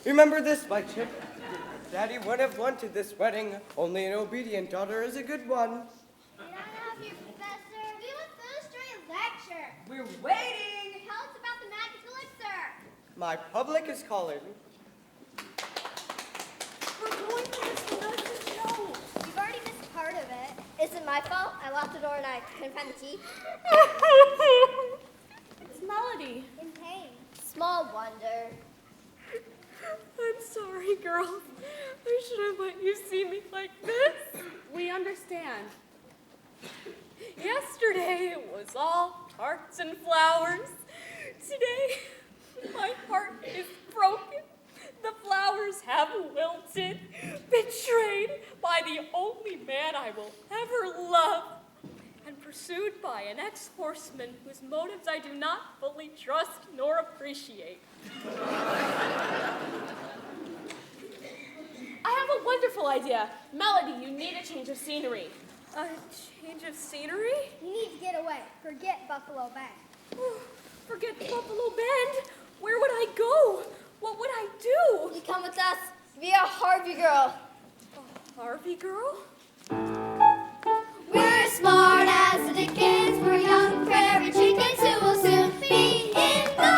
Remember this, my chip. Daddy would have wanted this wedding. Only an obedient daughter is a good one. We don't have your professor. We want first during lecture. We're waiting. Tell us about the magic elixir. My public is calling. We're going to miss the rest of the show. You've already missed part of it. Is it my fault? I locked the door and I couldn't find the key. It's Melody. In pain. Small wonder. I'm sorry, girl. I should have let you see me like this. We understand. Yesterday it was all tarts and flowers. Today, my heart is broken. The flowers have wilted, betrayed by the only man I will ever love, and pursued by an ex-horseman whose motives I do not fully trust nor appreciate. I have a wonderful idea. Melody, you need a change of scenery. A change of scenery? You need to get away. Forget Buffalo Bend. Forget Buffalo Bend? Where would I go? What would I do? You come with us. Be a Harvey girl. A Harvey girl? We're smart as the Dickens. We're young prairie chickens who will soon be in the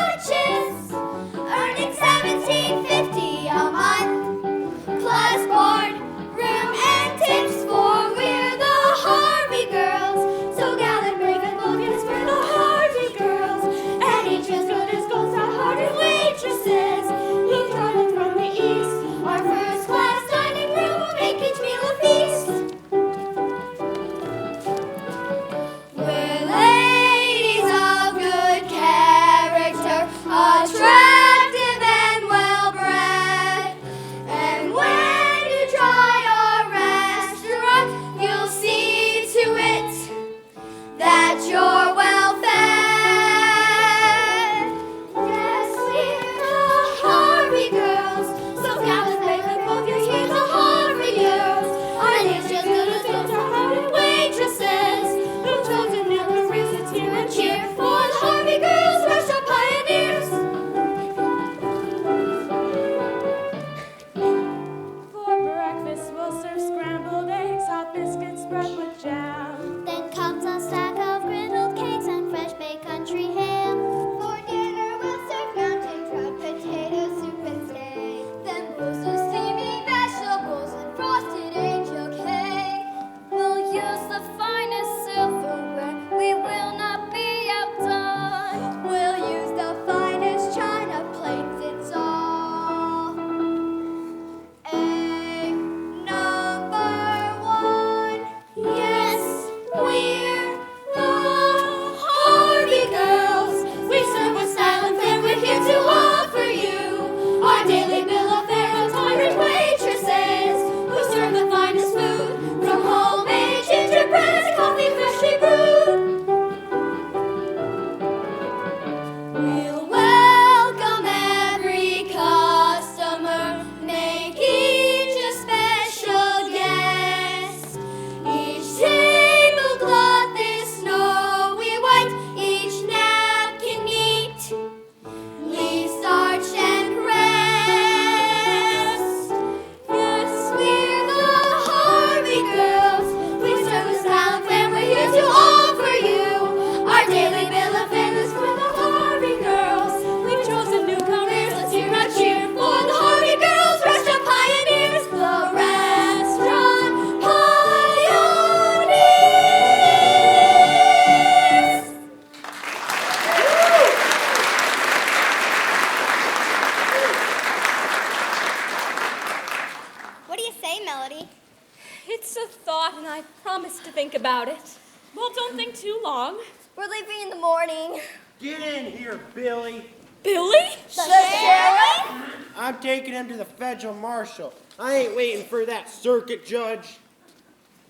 think about it. Well, don't think too long. We're leaving in the morning. Get in here, Billy. Billy? The sheriff? I'm taking him to the federal marshal. I ain't waiting for that circuit judge.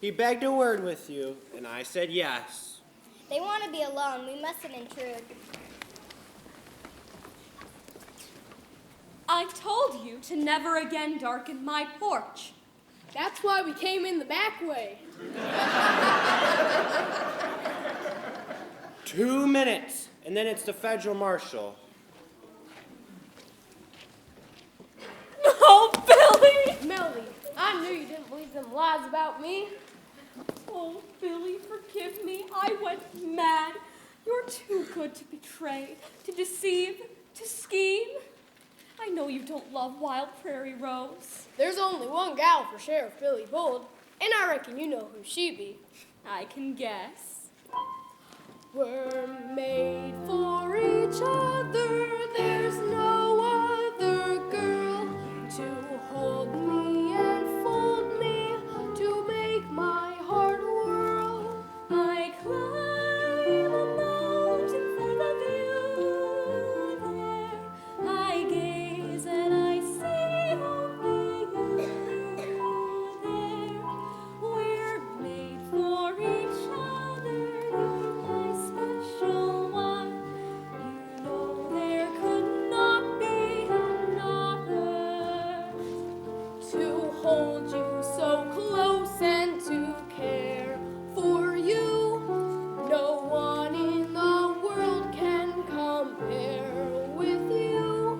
He begged a word with you, and I said yes. They want to be alone. We mustn't intrude. I told you to never again darken my porch. That's why we came in the back way. 2 minutes, and then it's the federal marshal. Oh, Billy! Melody, I knew you didn't believe them lies about me. Oh, Billy, forgive me. I went mad. You're too good to betray, to deceive, to scheme. I know you don't love Wild Prairie Rose. There's only one gal for Sheriff Billy Bold, and I reckon you know who she be. I can guess. We're made for each other. There's no other girl to hold me and fold me, to make my heart whirl. I climb a mountain for the view there. I gaze and I see only you there. We're made for each other. You're my special one. You know there could not be another To hold you so close and to care for you. No one in the world can compare with you.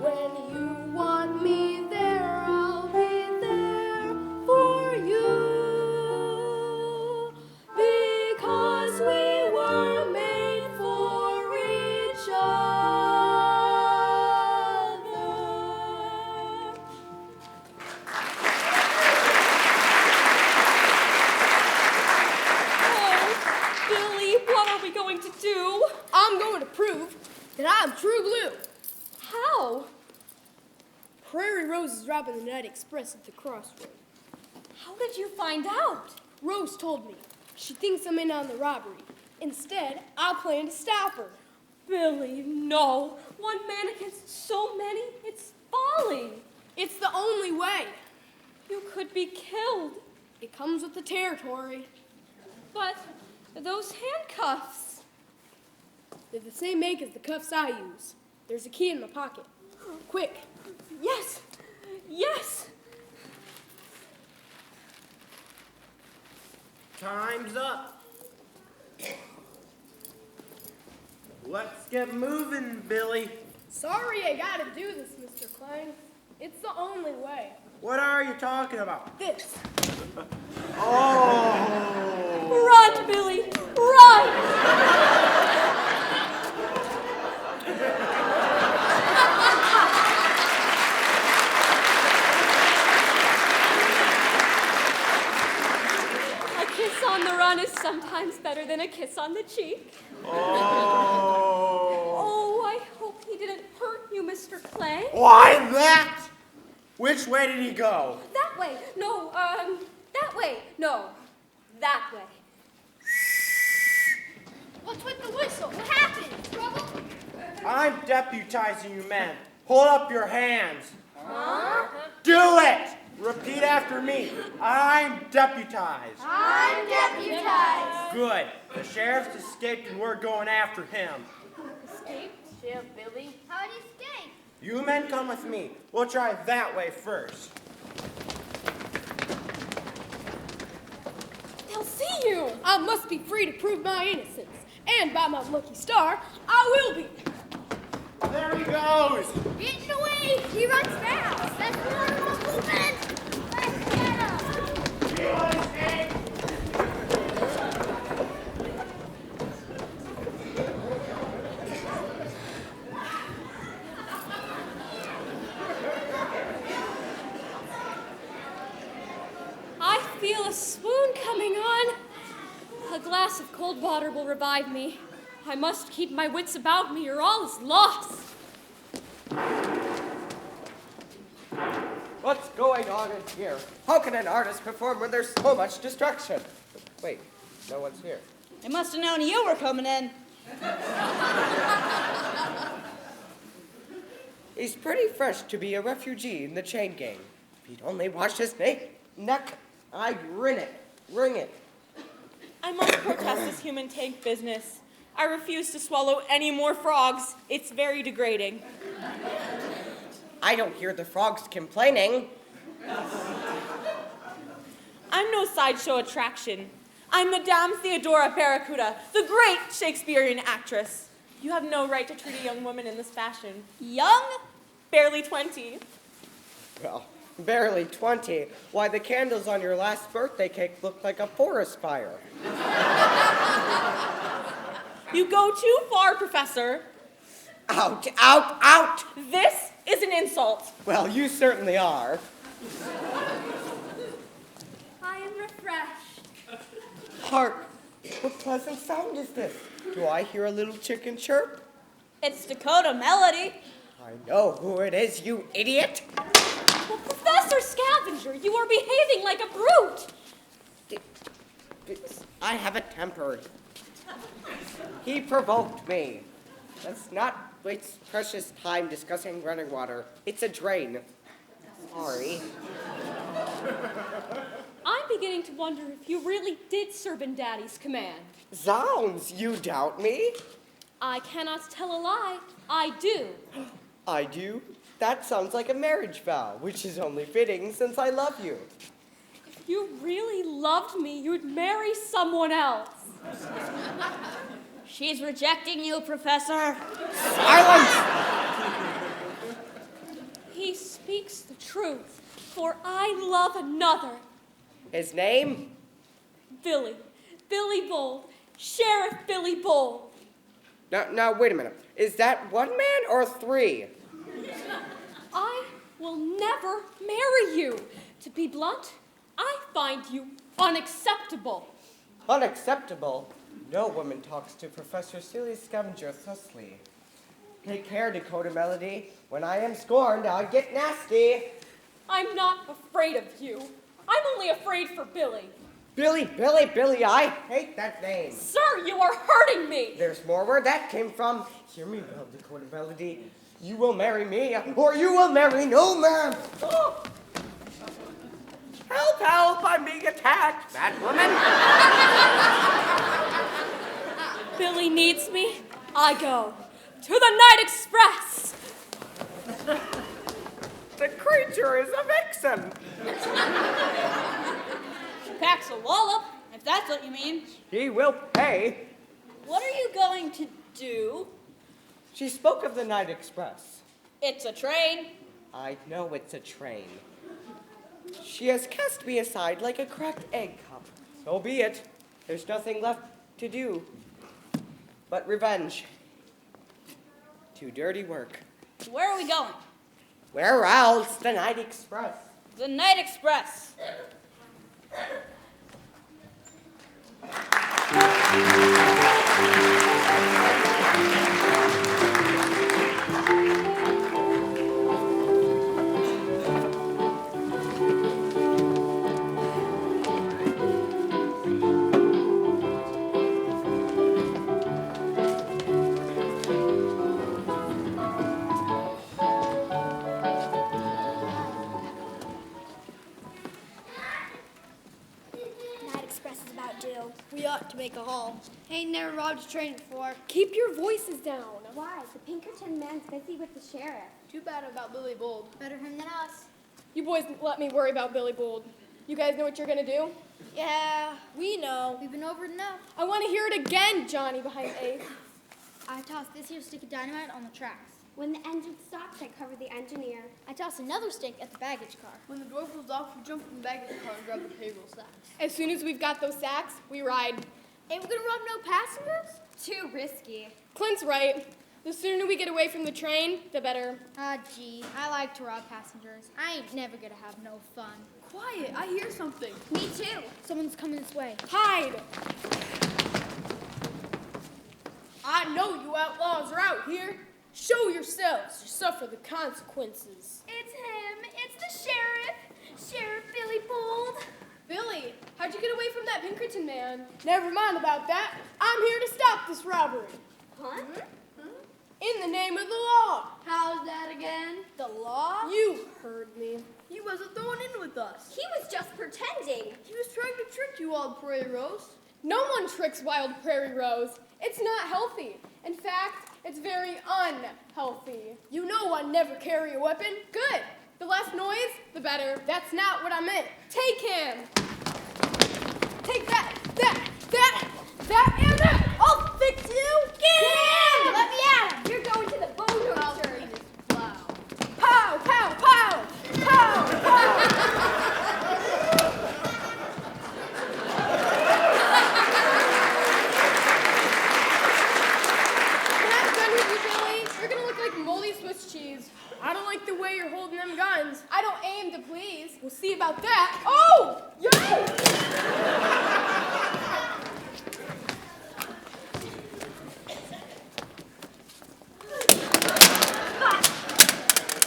When you want me there, I'll be there for you. Because we were made for each other. Oh, Billy, what are we going to do? I'm going to prove that I'm true blue. How? Prairie Rose is robbing the Night Express at the crossroad. How did you find out? Rose told me. She thinks I'm in on the robbery. Instead, I plan to stop her. Billy, no. One man against so many, it's folly. It's the only way. You could be killed. It comes with the territory. But those handcuffs. They're the same make as the cuffs I use. There's a key in my pocket. Quick. Yes, yes. Time's up. Let's get moving, Billy. Sorry I gotta do this, Mr. Klein. It's the only way. What are you talking about? This. Oh! Run, Billy, run! A kiss on the run is sometimes better than a kiss on the cheek. Oh, I hope he didn't hurt you, Mr. Clay. Why that? Which way did he go? That way. No, that way. No, that way. What's with the whistle? What happened? Trouble? I'm deputizing you men. Hold up your hands. Huh? Do it! Repeat after me. I'm deputized. I'm deputized. Good. The sheriff's escaped and we're going after him. Escape? Sheriff Billy? How'd he escape? You men come with me. We'll try that way first. They'll see you. I must be free to prove my innocence. And by my lucky star, I will be. There he goes. Getting away! He runs fast! That's one of my movement! Let's get him! You want to escape? I feel a swoon coming on. A glass of cold water will revive me. I must keep my wits about me or all is lost. What's going on in here? How can an artist perform when there's so much destruction? Wait, no one's here. They must have known you were coming in. He's pretty fresh to be a refugee in the chain gang. If he'd only washed his neck, I'd wring it. I must protest this human tank business. I refuse to swallow any more frogs. It's very degrading. I don't hear the frogs complaining. I'm no sideshow attraction. I'm Madame Theodora Barracuda, the great Shakespearean actress. You have no right to treat a young woman in this fashion. Young? Barely 20. Well, barely 20. Why, the candles on your last birthday cake look like a forest fire. You go too far, Professor. Out, out, out! This is an insult. Well, you certainly are. I am refreshed. Hark! What pleasant sound is this? Do I hear a little chicken chirp? It's Dakota Melody. I know who it is, you idiot! Well, Professor Scavenger, you are behaving like a brute. I have a temper. He provoked me. Let's not waste precious time discussing running water. It's a drain. Sorry. I'm beginning to wonder if you really did serve in Daddy's command. Zounds, you doubt me? I cannot tell a lie. I do. I do? That sounds like a marriage vow, which is only fitting since I love you. If you really loved me, you'd marry someone else. She's rejecting you, Professor. Silence! He speaks the truth, for I love another. His name? Billy. Billy Bold. Sheriff Billy Bold. Now, wait a minute. Is that one man or three? I will never marry you. To be blunt, I find you unacceptable. Unacceptable? No woman talks to Professor Silas Scavenger thusly. Take care, Dakota Melody. When I am scorned, I'll get nasty. I'm not afraid of you. I'm only afraid for Billy. Billy, I hate that name. Sir, you are hurting me. There's more where that came from. Hear me well, Dakota Melody. You will marry me, or you will marry no man. Oh. Help, help, I'm being attacked, that woman. Billy needs me. I go. To the Night Express. The creature is a vixen. She packs a wallop, if that's what you mean. He will pay. What are you going to do? She spoke of the Night Express. It's a train. I know it's a train. She has cast me aside like a cracked egg cup. So be it. There's nothing left to do but revenge. To dirty work. Where are we going? Where else? The Night Express. The Night Express. We ought to make a haul. Ain't never robbed a train before. Keep your voices down. Why? The Pinkerton man's busy with the sheriff. Too bad about Billy Bold. Better him than us. You boys let me worry about Billy Bold. You guys know what you're gonna do? Yeah, we know. We've been over it enough. I want to hear it again, Johnny behind Ace. I tossed this here stick of dynamite on the tracks. When the engine stops, I cover the engineer. I tossed another stick at the baggage car. When the door pulls off, we jump from the baggage car and grab the payroll sacks. As soon as we've got those sacks, we ride. Ain't we gonna rob no passengers? Too risky. Clint's right. The sooner we get away from the train, the better. Ah, gee, I like to rob passengers. I ain't never gonna have no fun. Quiet, I hear something. Me too. Someone's coming this way. Hide! I know you outlaws are out here. Show yourselves to suffer the consequences. It's him. It's the sheriff. Sheriff Billy Bold. Billy, how'd you get away from that Pinkerton man? Never mind about that. I'm here to stop this robbery. Huh? In the name of the law. How's that again? The law? You heard me. He wasn't throwing in with us. He was just pretending. He was trying to trick you, Wild Prairie Rose. No one tricks Wild Prairie Rose. It's not healthy. In fact, it's very unhealthy. You know I never carry a weapon. Good. The less noise, the better. That's not what I meant. Take him. Take that, and that. I'll fix you. Get him! Let me at him. You're going to the bone roaster. Pow, pow, pow. Pow, pow. When I'm done with you, Billy, you're gonna look like moldy Swiss cheese. I don't like the way you're holding them guns. I don't aim to please. We'll see about that. Oh! Yo!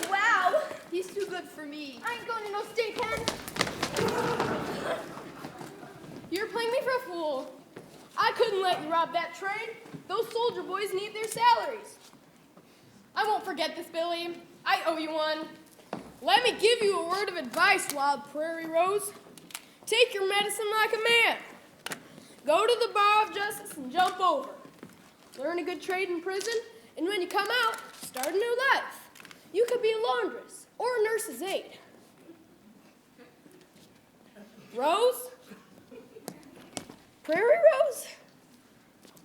Wow. He's too good for me. I ain't going to no state pen. You're playing me for a fool. I couldn't let you rob that train. Those soldier boys need their salaries. I won't forget this, Billy. I owe you one. Let me give you a word of advice, Wild Prairie Rose. Take your medicine like a man. Go to the bar of justice and jump over. Learn a good trade in prison, and when you come out, start a new life. You could be a laundress or a nurse's aide. Rose? Prairie Rose?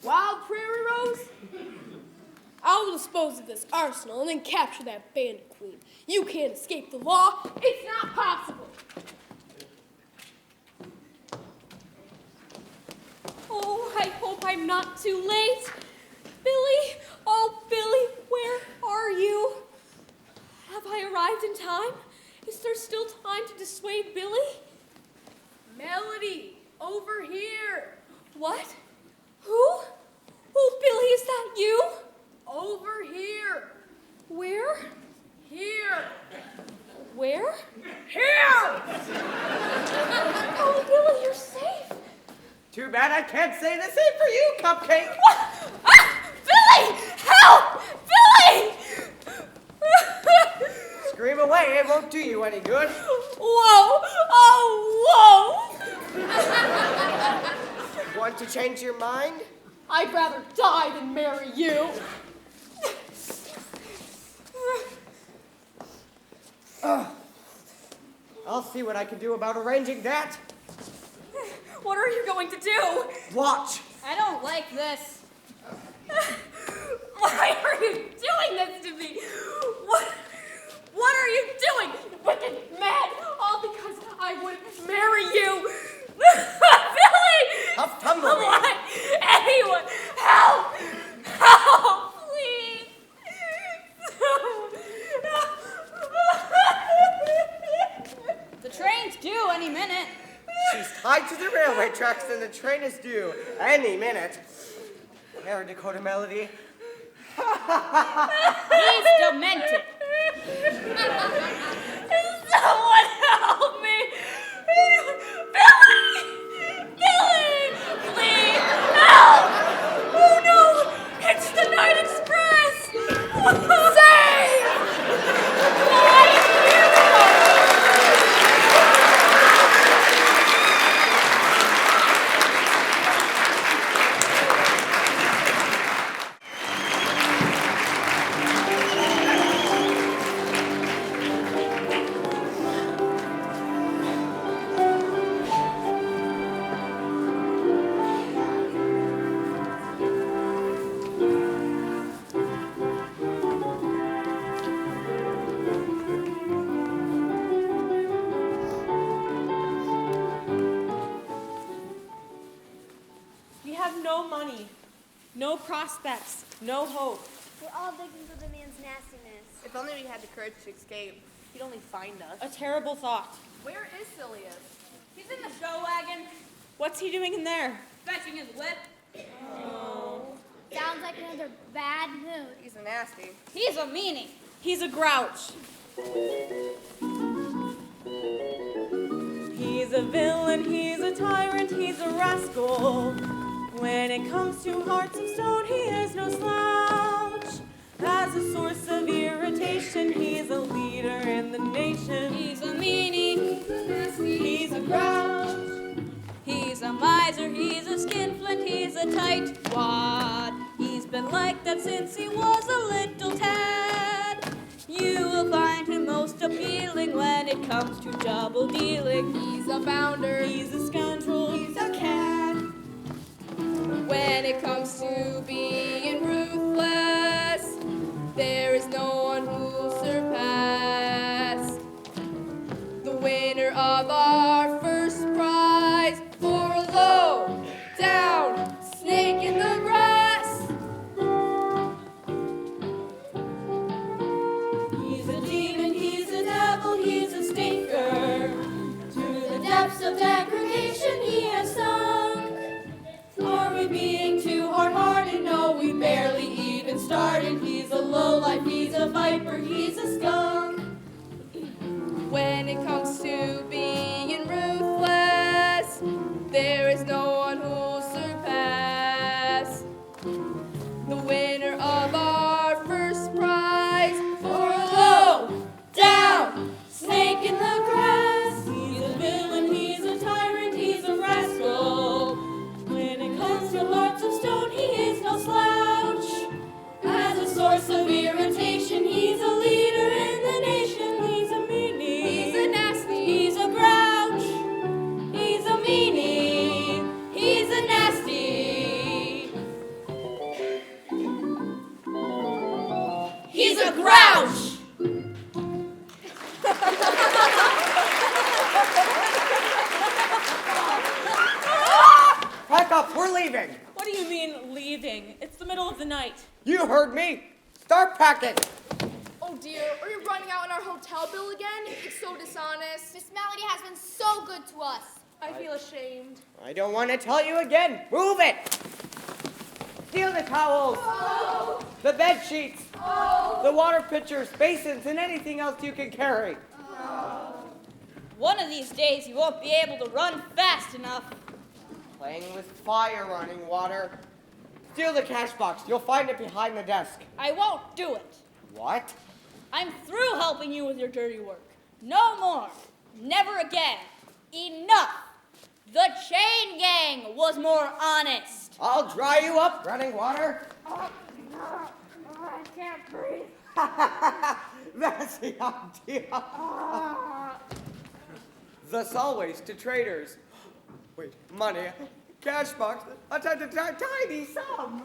Wild Prairie Rose? I will dispose of this arsenal and then capture that bandit queen. You can't escape the law. It's not possible. Oh, I hope I'm not too late. Billy, oh, Billy, where are you? Have I arrived in time? Is there still time to dissuade Billy? Melody, over here. What? Who? Oh, Billy, is that you? Over here. Where? Here. Where? Here! Oh, Billy, you're safe. Too bad I can't say the same for you, Cupcake. What? Ah! Billy! Help! Billy! Scream away, it won't do you any good. Whoa! Oh, whoa! Want to change your mind? I'd rather die than marry you. I'll see what I can do about arranging that. What are you going to do? Watch. I don't like this. Why are you doing this to me? What are you doing? Wicked mad! All because I would marry you. Billy! Tough tumbleweed. Why? Anyone! Help! Help! Please! The train's due any minute. She's tied to the railway tracks and the train is due any minute. There, Dakota Melody. He's demented. Someone help me! Billy! Billy! Please, help! Oh no! It's the Night Express! Save! We have no money, no prospects, no hope. We're all victims of the man's nastiness. If only we had the courage to escape, he'd only find us. A terrible thought. Where is Silas? He's in the show wagon, What's he doing in there? fetching his whip. Sounds like another bad mood. He's a nasty. He's a meanie. He's a grouch. He's a villain, he's a tyrant, he's a rascal. When it comes to hearts of stone, he is no slouch. As a source of irritation, he's a leader in the nation. He's a meanie, He's a grouch. he's a miser, he's a skinflint, he's a tightwad. He's been like that since he was a little tad. You will find him most appealing when it comes to double dealing. He's a bounder. He's a scoundrel, he's a cat. When it comes to being ruthless, there is no one who'll surpass the winner of our first prize for a low down snake in the grass. He's a demon, he's a devil, he's a stinker. To the depths of degradation he has sunk. Are we being too hard-hearted? No, we barely even started. He's a lowlife, he's a viper, he's a skunk. When it comes to being ruthless, there is no one who'll surpass the winner of our first prize for a low down snake in the grass. He's a villain, he's a tyrant, he's a rascal. When it comes to hearts of stone, he is no slouch. As a source of irritation, he's a leader in the nation. He's a meanie, He's a nasty, he's a grouch. He's a meanie, he's a nasty. He's a grouch. Pack up, we're leaving. What do you mean, leaving? It's the middle of the night. You heard me. Start packing. Oh dear, are you running out on our hotel bill again? It's so dishonest. Miss Melody has been so good to us. I feel ashamed. I don't want to tell you again. Move it. Steal the towels. The bed sheets. The water pitchers, basins, and anything else you can carry. one of these days you won't be able to run fast enough. Playing with fire running water. Steal the cash box. You'll find it behind the desk. I won't do it. What? I'm through helping you with your dirty work. No more. Never again. Enough. The chain gang was more honest. I'll dry you up, running water. I can't breathe. That's the idea. Thus always to traders. Wait, money, cash box, a tiny sum.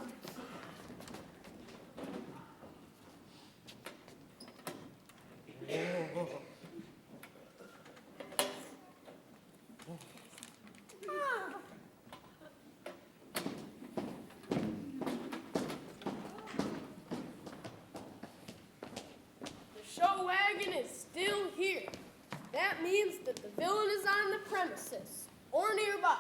The show wagon is still here. That means that the villain is on the premises or nearby.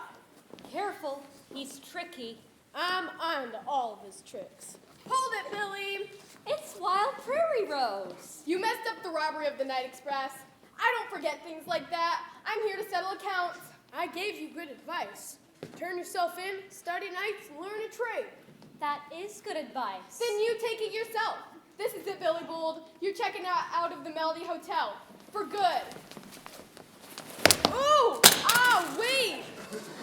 Careful, he's tricky. I'm on to all of his tricks. Hold it, Billy. It's Wild Prairie Rose. You messed up the robbery of the Night Express. I don't forget things like that. I'm here to settle accounts. I gave you good advice. Turn yourself in, study nights, and learn a trade. That is good advice. Then you take it yourself. This is it, Billy Bold. You're checking out of the Melody Hotel. For good. Ooh! Ah, wait!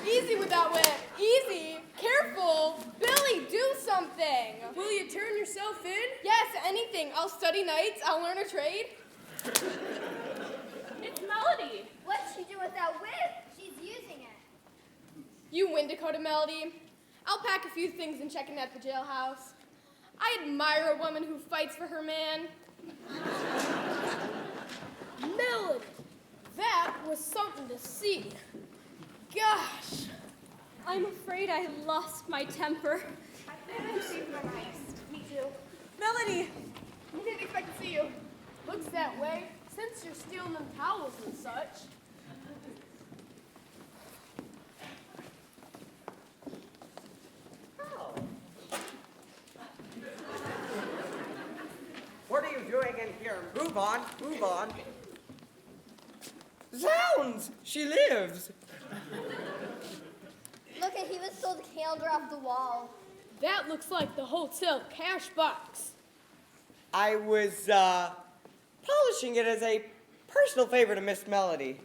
Easy with that whip. Easy. Careful. Billy, do something. Will you turn yourself in? Yes, anything. I'll study nights. I'll learn a trade. It's Melody. What's she do with that whip? She's using it. You win, Dakota Melody. I'll pack a few things and check in at the jailhouse. I admire a woman who fights for her man. Melody, that was something to see. Gosh. I'm afraid I lost my temper. Me too. Melody, I didn't expect to see you. Looks that way, since you're stealing them towels and such. What are you doing in here? Move on, move on. Zounds! She lives! Look at, he was stole the calendar off the wall. That looks like the hotel cash box. I was, polishing it as a personal favor to Miss Melody.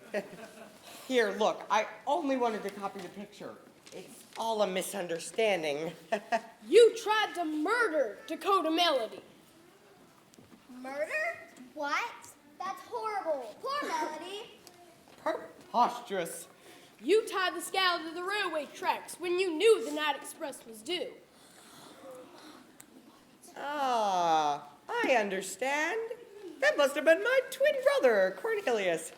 Here, look, I only wanted to copy the picture. It's all a misunderstanding. You tried to murder Dakota Melody. Murder? What? That's horrible. Poor Melody. Preposterous. You tied the scow to the railway tracks when you knew the night express was due. Ah, I understand. That must have been my twin brother, Cornelius.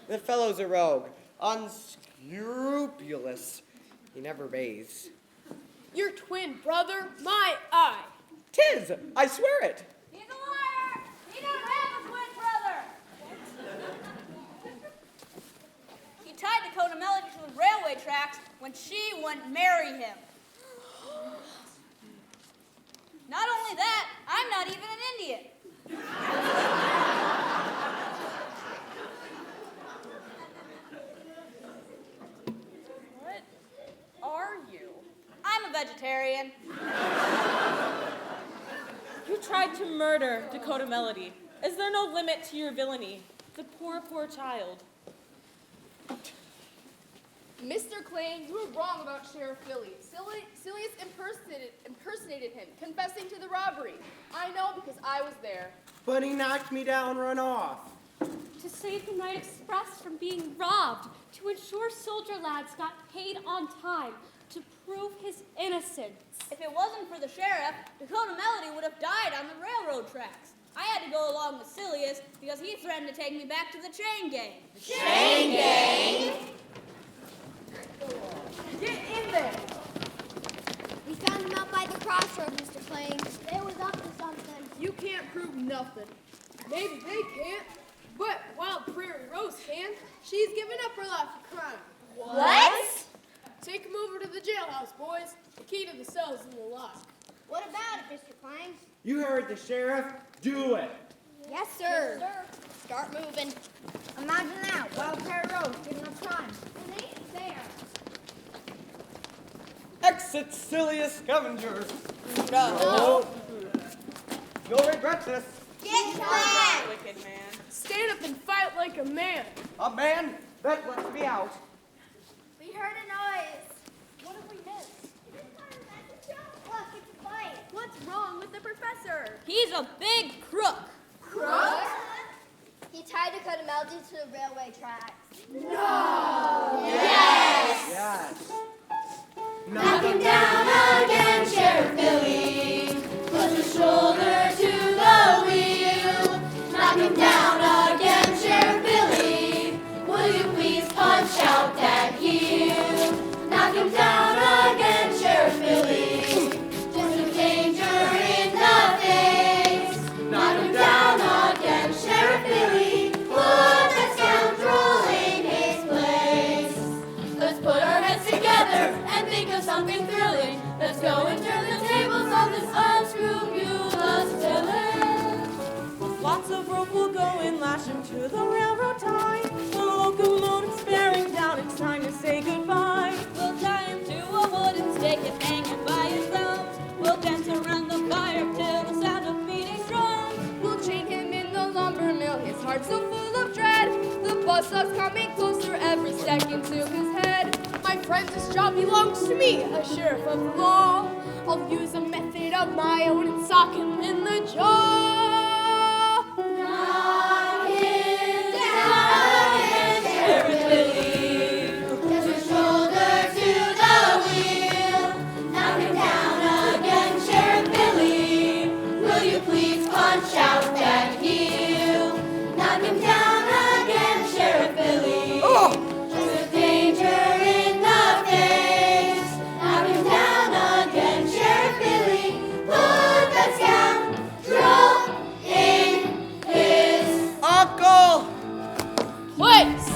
The fellow's a rogue. Unscrupulous. He never bathes. Your twin brother? My eye. 'Tis, I swear it. He's a liar! He don't have a twin brother! He tied Dakota Melody to the railway tracks when she wouldn't marry him. Not only that, I'm not even an Indian. What are you? I'm a vegetarian. You tried to murder Dakota Melody. Is there no limit to your villainy? The poor, poor child. Mr. Klain, you were wrong about Sheriff Billy. Silas impersonated him, confessing to the robbery. I know because I was there. But he knocked me down and run off. To save the Night Express from being robbed, to ensure soldier lads got paid on time, to prove his innocence. If it wasn't for the sheriff, Dakota Melody would have died on the railroad tracks. I had to go along with Silas because he threatened to take me back to the chain gang. Chain gang? Get in there! We found him out by the crossroads, Mr. Klain. They was up to something. You can't prove nothing. Maybe they can't, but Wild Prairie Rose can. She's given up her life for crime. What? Take him over to the jailhouse, boys. The key to the cell's in the lock. What about it, Mr. Klain? You heard the sheriff. Do it. Yes, sir. Start moving. Imagine that, Wild Prairie Rose, getting up time. It ain't there. Exit Silas Scavenger. No. You'll regret this. Get back! Wicked man. Stand up and fight like a man. A man that lets me out. We heard a noise. What have we missed? Look, it's a fight. What's wrong with the professor? He's a big crook. Crook? He tied Dakota Melody to the railway tracks. Yes. Knock him down again, Sheriff Billy. Put your shoulder to the wheel. Knock him down again, Sheriff Billy. Will you please punch out that heel? Knock him down again, Sheriff Billy. Just a danger in the face. Knock him down again, Sheriff Billy. Put that scoundrel in his place. Let's put our heads together and think of something thrilling. Let's go and turn the tables on this unscrupulous villain. Lots of rope will go and lash him to the railroad tie. The locomotive's bearing down, it's time to say goodbye. We'll tie him to a wooden stake and hang him by his thumbs. We'll dance around the fire till the sound of beating drums. We'll chain him in the lumber mill, his heart so full of dread. The bus stop's coming closer every second to his head. My friends, this job belongs to me, a sheriff of the law. I'll use a method of my own and sock him in the jaw. Knock him down again, Sheriff Billy. Put your shoulder to the wheel. Knock him down again, Sheriff Billy. Will you please punch out that heel? Knock him down again, Sheriff Billy. Just a danger in the face. Knock him down again, Sheriff Billy. Put that scoundrel in his Uncle! Place!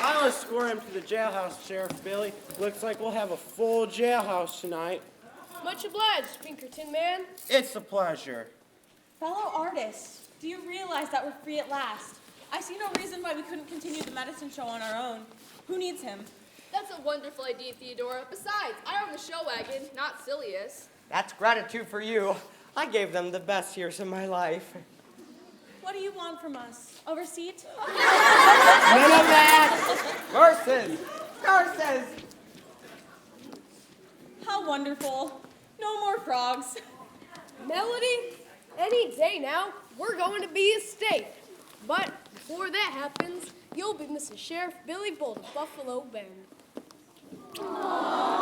I'll escort him to the jailhouse, Sheriff Billy. Looks like we'll have a full jailhouse tonight. Much obliged, Pinkerton man. It's a pleasure. Fellow artists, do you realize that we're free at last? I see no reason why we couldn't continue the medicine show on our own. Who needs him? That's a wonderful idea, Theodora. Besides, I own the show wagon, not Silius. That's gratitude for you. I gave them the best years of my life. What do you want from us? A receipt? None of that! Curses! Curses! How wonderful. No more frogs. Melody, any day now, we're going to be a state. But before that happens, you'll be Mrs. Sheriff Billy Bolt of Buffalo Bend. Aww.